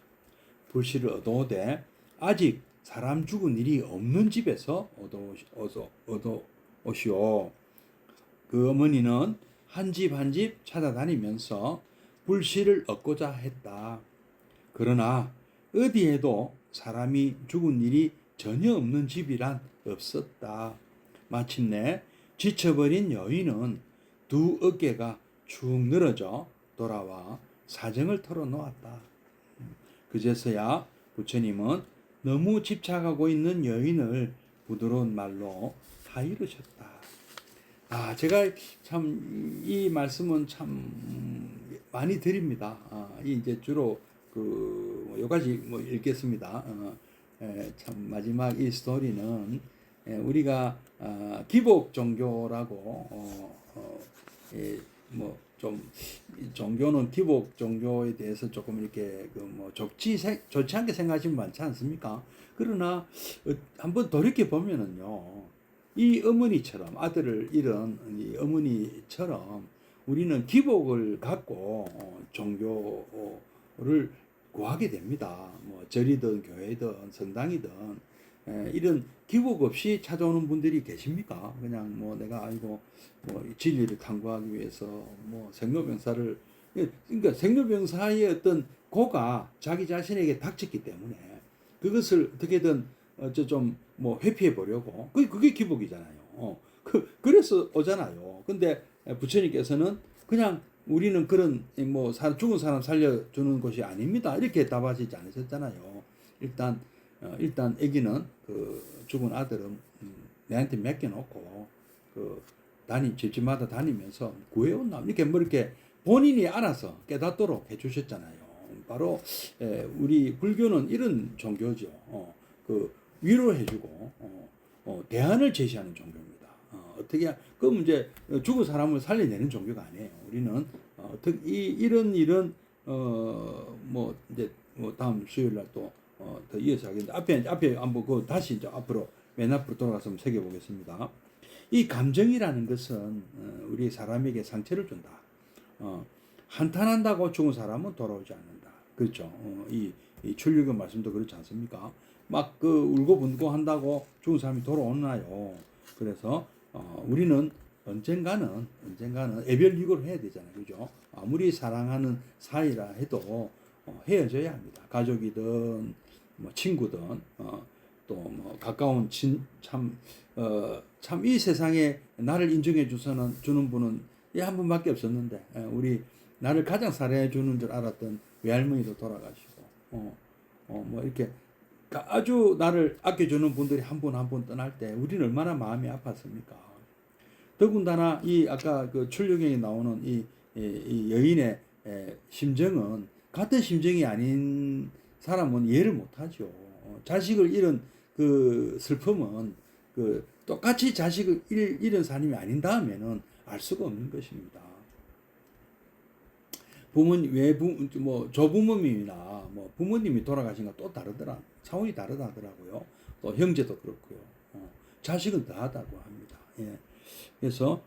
A: 불씨를 얻어오되 아직 사람 죽은 일이 없는 집에서 얻어오시오. 그 어머니는 한 집 한 집 찾아다니면서 불씨를 얻고자 했다. 그러나 어디에도 사람이 죽은 일이 전혀 없는 집이란 없었다. 마침내 지쳐버린 여인은 두 어깨가 축 늘어져 돌아와 사정을 털어놓았다. 그제서야 부처님은 너무 집착하고 있는 여인을 부드러운 말로 하이르셨다. 제가 참 이 말씀은 참 많이 드립니다. 이제 주로 여기까지 읽겠습니다. 참 마지막 이 스토리는 우리가 기복 종교라고 좀 종교는 기복 종교에 대해서 조금 이렇게 좋지 않게 생각하시면 많지 않습니까? 그러나 한번 돌이켜 보면은요, 이 어머니처럼 아들을 잃은 이 어머니처럼 우리는 기복을 갖고 종교를 구하게 됩니다. 절이든 교회든 성당이든 이런 기복 없이 찾아오는 분들이 계십니까? 그냥 내가 진리를 탐구하기 위해서 생로병사를, 그러니까 생로병사의 어떤 고가 자기 자신에게 닥쳤기 때문에 그것을 어떻게든 좀 회피해 보려고 그게 기복이잖아요. 그래서 오잖아요. 근데 부처님께서는 그냥 우리는 그런 죽은 사람 살려주는 것이 아닙니다. 이렇게 답하시지 않으셨잖아요. 일단 아기는 그 죽은 아들은 내한테 맡겨놓고 집집마다 다니면서 구해온다. 이렇게 본인이 알아서 깨닫도록 해주셨잖아요. 바로 우리 불교는 이런 종교죠. 위로해주고 대안을 제시하는 종교입니다. 어떻게 그럼 이제 죽은 사람을 살려내는 종교가 아니에요. 우리는 이런 이제 다음 수요일 날 또 더 이어서 하겠는데 앞에 한번 다시 이제 맨 앞으로 돌아가서 한번 새겨보겠습니다. 이 감정이라는 것은 우리 사람에게 상처를 준다. 한탄한다고 죽은 사람은 돌아오지 않는다. 그렇죠. 이 출류교 말씀도 그렇지 않습니까? 울고불고 한다고 죽은 사람이 돌아오나요? 그래서 우리는 언젠가는 애별이고를 해야 되잖아요. 그죠? 아무리 사랑하는 사이라 해도 헤어져야 합니다. 가족이든 친구든 또 뭐 가까운 참 이 세상에 나를 인정해 주는 분은 이 한 분밖에 없었는데, 우리 나를 가장 사랑해 주는 줄 알았던 외할머니도 돌아가시고, 뭐 이렇게 아주 나를 아껴주는 분들이 한 분 한 분 떠날 때 우리는 얼마나 마음이 아팠습니까? 더군다나 이 아까 그 출력에 나오는 이 여인의 심정은 같은 심정이 아닌 사람은 이해를 못하죠. 자식을 잃은 그 슬픔은 그 똑같이 자식을 잃은 사람이 아닌 다음에는 알 수가 없는 것입니다. 뭐 조부모님이나 뭐 부모님이 돌아가신 건 또 다르더라. 차원이 다르다더라고요. 또 형제도 그렇고요. 자식은 더하다고 합니다. 예. 그래서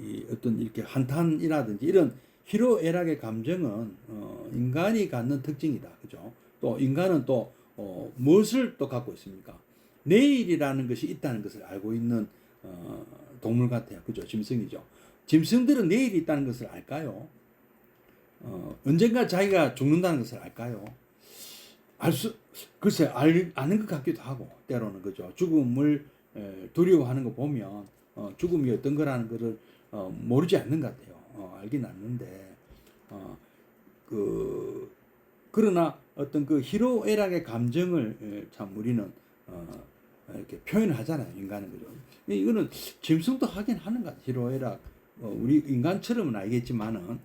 A: 이 어떤 이렇게 한탄이라든지 이런 희로애락의 감정은 인간이 갖는 특징이다. 그죠? 또 인간은 또 무엇을 또 갖고 있습니까? 내일이라는 것이 있다는 것을 알고 있는 동물 같아요. 그죠? 짐승이죠. 짐승들은 내일이 있다는 것을 알까요? 언젠가 자기가 죽는다는 것을 알까요? 글쎄, 아는 것 같기도 하고, 때로는, 그죠? 죽음을 두려워하는 거 보면, 죽음이 어떤 거라는 것을, 모르지 않는 것 같아요. 알긴 않는데, 그러나 어떤 그 희로애락의 감정을 참 우리는, 이렇게 표현을 하잖아요. 인간은, 그죠? 이거는 짐승도 하긴 하는 것 같아요. 희로애락. 우리 인간처럼은 알겠지만은,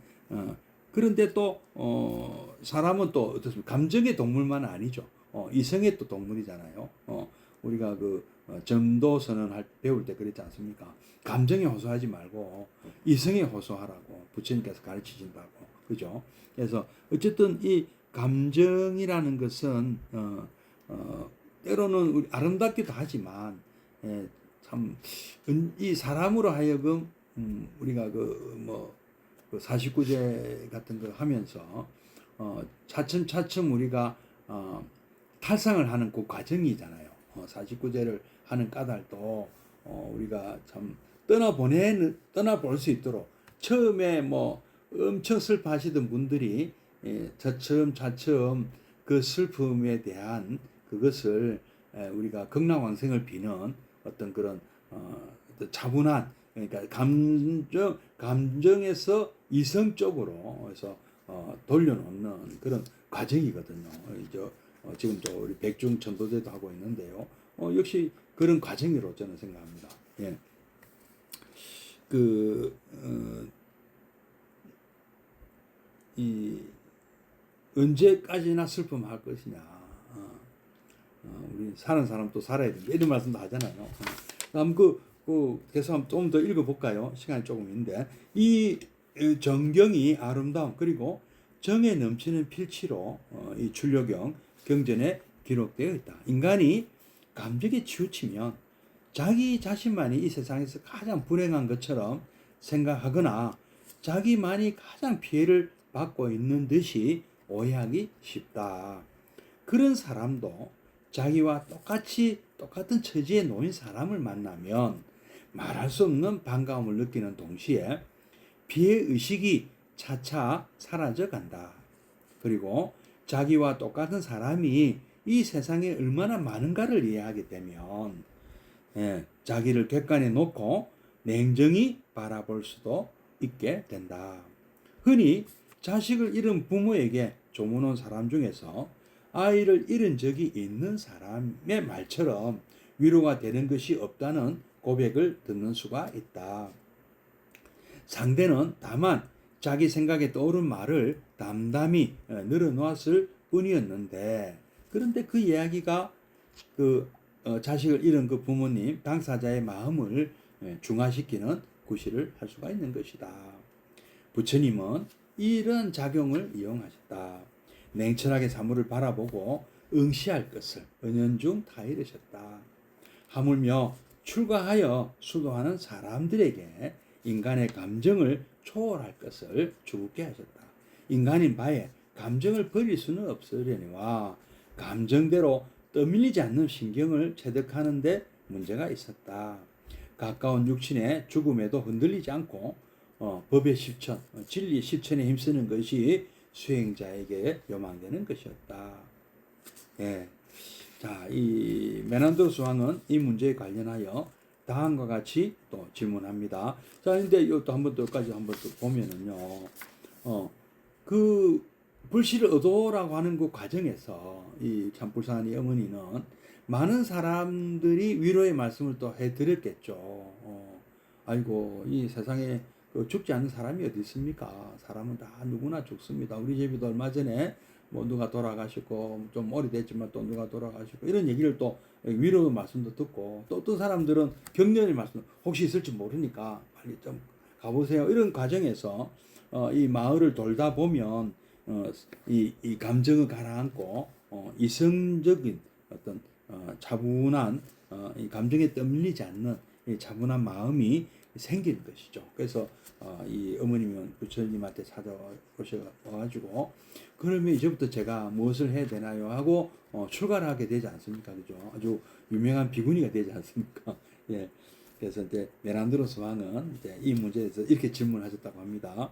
A: 그런데 또 사람은 또 어떻습니까? 감정의 동물만은 아니죠. 이성의 또 동물이잖아요. 우리가 그 전도선언 배울 때 그랬지 않습니까? 감정에 호소하지 말고 이성에 호소하라고 부처님께서 가르치신다고. 그죠? 그래서 어쨌든 이 감정이라는 것은 때로는 우리 아름답기도 하지만 참 이 사람으로 하여금 우리가 그 49제 같은 걸 하면서 차츰차츰 우리가 탈상을 하는 그 과정이잖아요. 49제를 하는 까닭도 우리가 참 떠나볼 수 있도록 처음에 뭐 엄청 슬퍼하시던 분들이 차츰차츰 그 슬픔에 대한 그것을 우리가 극락왕생을 비는 어떤 그런 차분한, 그러니까 감정에서 이성적으로 해서 돌려놓는 그런 과정이거든요. 지금 또 우리 백중 천도제도 하고 있는데요. 역시 그런 과정이라고 저는 생각합니다. 예. 언제까지나 슬픔할 것이냐. 우리 사는 사람 또 살아야 된다. 이런 말씀도 하잖아요. 다음 계속 좀 더 읽어볼까요? 시간이 조금 있는데. 이 정경이 아름다움, 그리고 정에 넘치는 필치로 이 출료경 경전에 기록되어 있다. 인간이 감정에 치우치면 자기 자신만이 이 세상에서 가장 불행한 것처럼 생각하거나 자기만이 가장 피해를 받고 있는 듯이 오해하기 쉽다. 그런 사람도 자기와 똑같은 처지에 놓인 사람을 만나면 말할 수 없는 반가움을 느끼는 동시에 피해의식이 차차 사라져 간다. 그리고 자기와 똑같은 사람이 이 세상에 얼마나 많은가를 이해하게 되면 자기를 객관에 놓고 냉정히 바라볼 수도 있게 된다. 흔히 자식을 잃은 부모에게 조문온 사람 중에서 아이를 잃은 적이 있는 사람의 말처럼 위로가 되는 것이 없다는 고백을 듣는 수가 있다. 상대는 다만 자기 생각에 떠오른 말을 담담히 늘어놓았을 뿐이었는데, 그런데 그 이야기가 자식을 잃은 그 부모님 당사자의 마음을 중화시키는 구실을 할 수가 있는 것이다. 부처님은 이런 작용을 이용하셨다. 냉철하게 사물을 바라보고 응시할 것을 은연중 다 이르셨다. 하물며 출가하여 수도하는 사람들에게 인간의 감정을 초월할 것을 주굽게 하셨다. 인간인 바에 감정을 버릴 수는 없으려니와 감정대로 떠밀리지 않는 신경을 체득하는 데 문제가 있었다. 가까운 육신의 죽음에도 흔들리지 않고 법의 실천, 진리 실천에 힘쓰는 것이 수행자에게 요망되는 것이었다. 예. 자, 이 메난드로스 왕은 이 문제에 관련하여 다음과 같이 또 질문합니다. 자, 근데 이것도 한번 또 여기까지 한번 또 보면은요, 그 불씨를 얻어라고 하는 그 과정에서 이 참 불쌍한 이 어머니는 많은 사람들이 위로의 말씀을 또 해드렸겠죠. 아이고, 이 세상에 그 죽지 않는 사람이 어디 있습니까? 사람은 다 누구나 죽습니다. 우리 집에도 얼마 전에 뭐 누가 돌아가시고 좀 오래됐지만 또 누가 돌아가시고 이런 얘기를 또 위로 말씀도 듣고 또 어떤 사람들은 격려의 말씀 혹시 있을지 모르니까 빨리 좀 가보세요. 이런 과정에서 이 마을을 돌다 보면 이 감정을 가라앉고 이성적인 어떤 차분한 이 감정에 떠밀리지 않는 이 차분한 마음이 생기는 것이죠. 그래서 이 어머님은 부처님한테 찾아오셔가지고 그러면 이제부터 제가 무엇을 해야 되나요? 하고 출가를 하게 되지 않습니까? 그죠? 아주 유명한 비구니가 되지 않습니까? 예. 그래서 이제 메난드로스 왕은 이제 이 문제에 대해서 이렇게 질문하셨다고 합니다.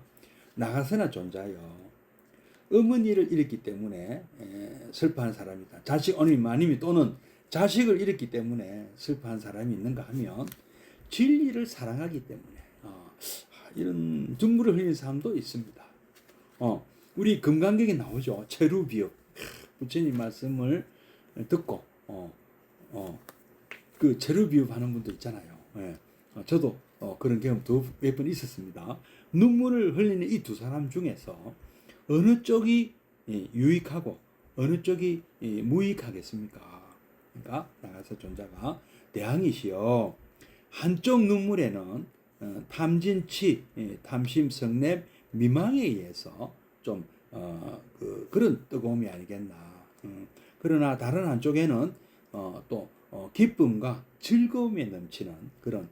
A: 나가서나 존자여, 어머니를 잃었기 때문에 슬퍼하는 사람이다. 자식 아니면 또는 자식을 잃었기 때문에 슬퍼하는 사람이 있는가 하면 진리를 사랑하기 때문에 이런 눈물을 흘리는 사람도 있습니다. 우리 금강경에 나오죠. 체루비읍. 부처님 말씀을 듣고 그 체루비읍 하는 분도 있잖아요. 예. 저도 그런 경험도 몇 번 있었습니다. 눈물을 흘리는 이 두 사람 중에서 어느 쪽이 유익하고 어느 쪽이 무익하겠습니까? 그러니까 나가서 존자가 대항이시여, 한쪽 눈물에는 탐진치, 탐심, 성냄, 미망에 의해서 좀 그런 뜨거움이 아니겠나. 그러나 다른 한쪽에는 또 기쁨과 즐거움에 넘치는 그런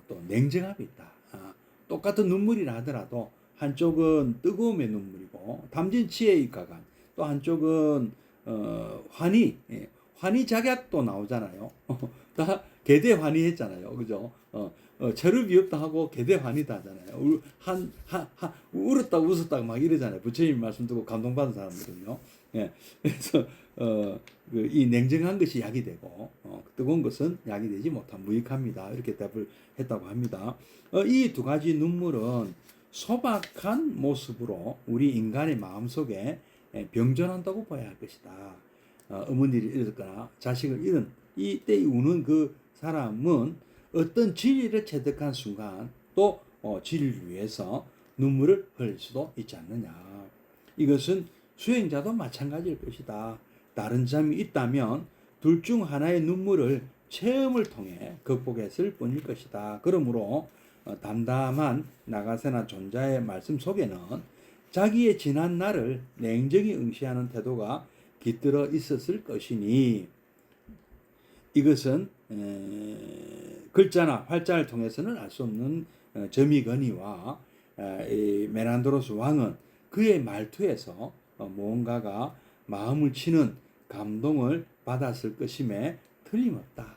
A: 또 냉정함이 있다. 똑같은 눈물이라 하더라도 한쪽은 뜨거움의 눈물이고 탐진치에 입각한, 또 한쪽은 환희작약도 나오잖아요. 다 계대환희 했잖아요. 그죠? 체르비읍도 하고 계대환희도 하잖아요. 울었다 웃었다 막 이러잖아요. 부처님 말씀 듣고 감동받은 사람들은요. 예. 그래서 이 냉정한 것이 약이 되고 뜨거운 것은 약이 되지 못한 무익합니다. 이렇게 답을 했다고 합니다. 이 두 가지 눈물은 소박한 모습으로 우리 인간의 마음속에 병존한다고 봐야 할 것이다. 어머니를 잃었거나 자식을 잃은 이때 우는 그 사람은 어떤 진리를 체득한 순간 또 진리를 위해서 눈물을 흘릴 수도 있지 않느냐. 이것은 수행자도 마찬가지일 것이다. 다른 점이 있다면 둘 중 하나의 눈물을 체험을 통해 극복했을 뿐일 것이다. 그러므로 담담한 나가세나 존자의 말씀 속에는 자기의 지난 날을 냉정히 응시하는 태도가 깃들어 있었을 것이니 이것은 글자나 활자를 통해서는 알 수 없는 점이거니와 이 메난드로스 왕은 그의 말투에서 무언가가 마음을 치는 감동을 받았을 것임에 틀림없다.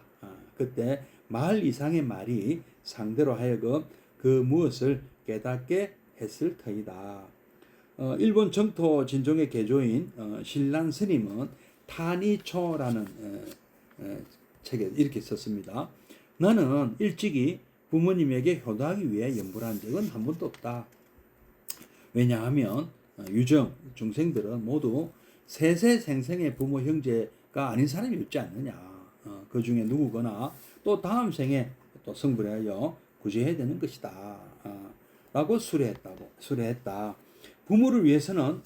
A: 그때 말 이상의 말이 상대로 하여금 그 무엇을 깨닫게 했을 터이다. 일본 정토 진종의 개조인 신란 스님은 타니초라는 책에 이렇게 썼습니다. 나는 일찍이 부모님에게 효도하기 위해 연부를 한 적은 한 번도 없다. 왜냐하면 유정 중생들은 모두 세세생생의 부모 형제가 아닌 사람이 없지 않느냐. 그 중에 누구거나 또 다음 생에 또 성불하여 구제해야 되는 것이다. 라고 수레했다. 부모를 위해서는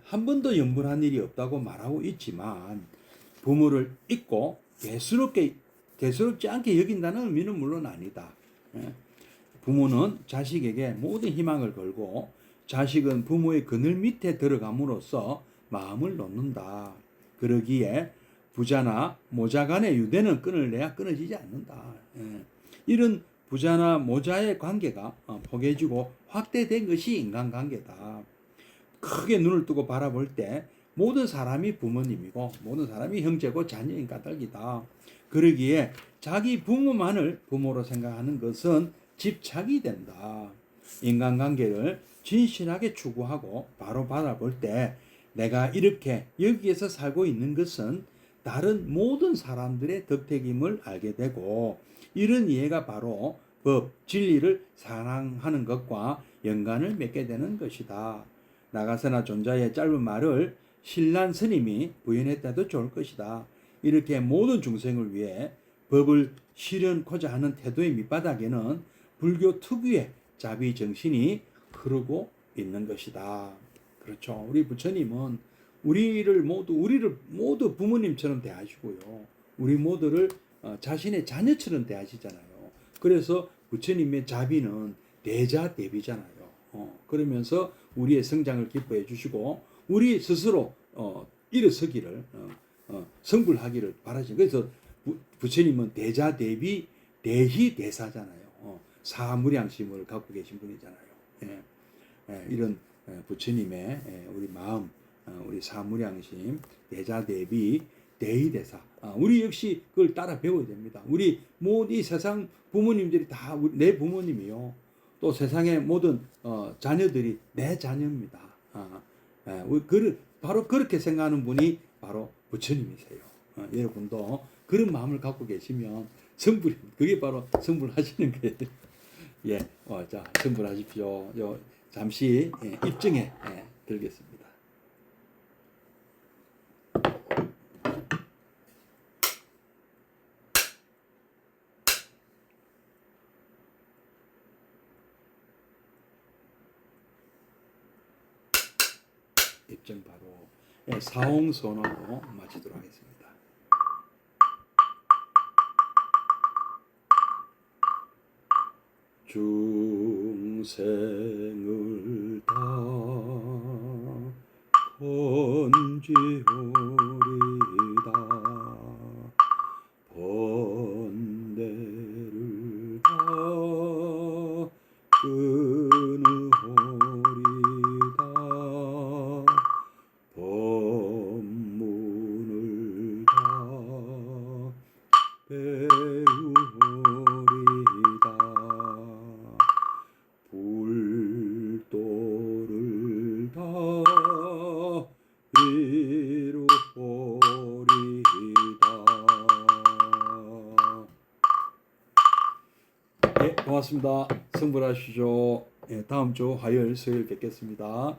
A: 한 번도 연불한 일이 없다고 말하고 있지만 부모를 잊고 대수롭지 않게 여긴다는 의미는 물론 아니다. 부모는 자식에게 모든 희망을 걸고 자식은 부모의 그늘 밑에 들어감으로써 마음을 놓는다. 그러기에 부자나 모자 간의 유대는 끊을래야 끊어지지 않는다. 이런 부자나 모자의 관계가 포개지고 확대된 것이 인간관계다. 크게 눈을 뜨고 바라볼 때 모든 사람이 부모님이고 모든 사람이 형제고 자녀인 까닭이다. 그러기에 자기 부모만을 부모로 생각하는 것은 집착이 된다. 인간관계를 진실하게 추구하고 바로 바라볼 때 내가 이렇게 여기에서 살고 있는 것은 다른 모든 사람들의 덕택임을 알게 되고, 이런 이해가 바로 법, 진리를 사랑하는 것과 연관을 맺게 되는 것이다. 나가서나 존자의 짧은 말을 신란 스님이 부연했다도 좋을 것이다. 이렇게 모든 중생을 위해 법을 실현코자 하는 태도의 밑바닥에는 불교 특유의 자비 정신이 흐르고 있는 것이다. 그렇죠. 우리 부처님은 우리를 모두 부모님처럼 대하시고요. 우리 모두를 자신의 자녀처럼 대하시잖아요. 그래서 부처님의 자비는 대자대비잖아요. 그러면서 우리의 성장을 기뻐해 주시고 우리 스스로 일어서기를 성불하기를 바라죠. 그래서 부처님은 대자대비 대희대사잖아요. 사무량심을 갖고 계신 분이잖아요. 이런 부처님의 우리 마음, 우리 사무량심, 대자대비, 대희대사. 우리 역시 그걸 따라 배워야 됩니다. 우리 모든 이 세상 부모님들이 다 내 부모님이요. 또 세상의 모든 자녀들이 내 자녀입니다. 바로 그렇게 생각하는 분이 바로 부처님이세요. 여러분도 그런 마음을 갖고 계시면 그게 바로 성불하시는 거예요. 예, 자, 성불하십시오. 잠시 입증에 들겠습니다. 입증 바로 사홍선언으로 마치도록 하겠습니다. 중생을 다 건지오리다 번뇌를 다 끊으오리다 법문을 다 배우오리다 불도를 다 이루오리다. 네, 고맙습니다. 성불하시죠. 다음 주 화요일, 수요일 뵙겠습니다.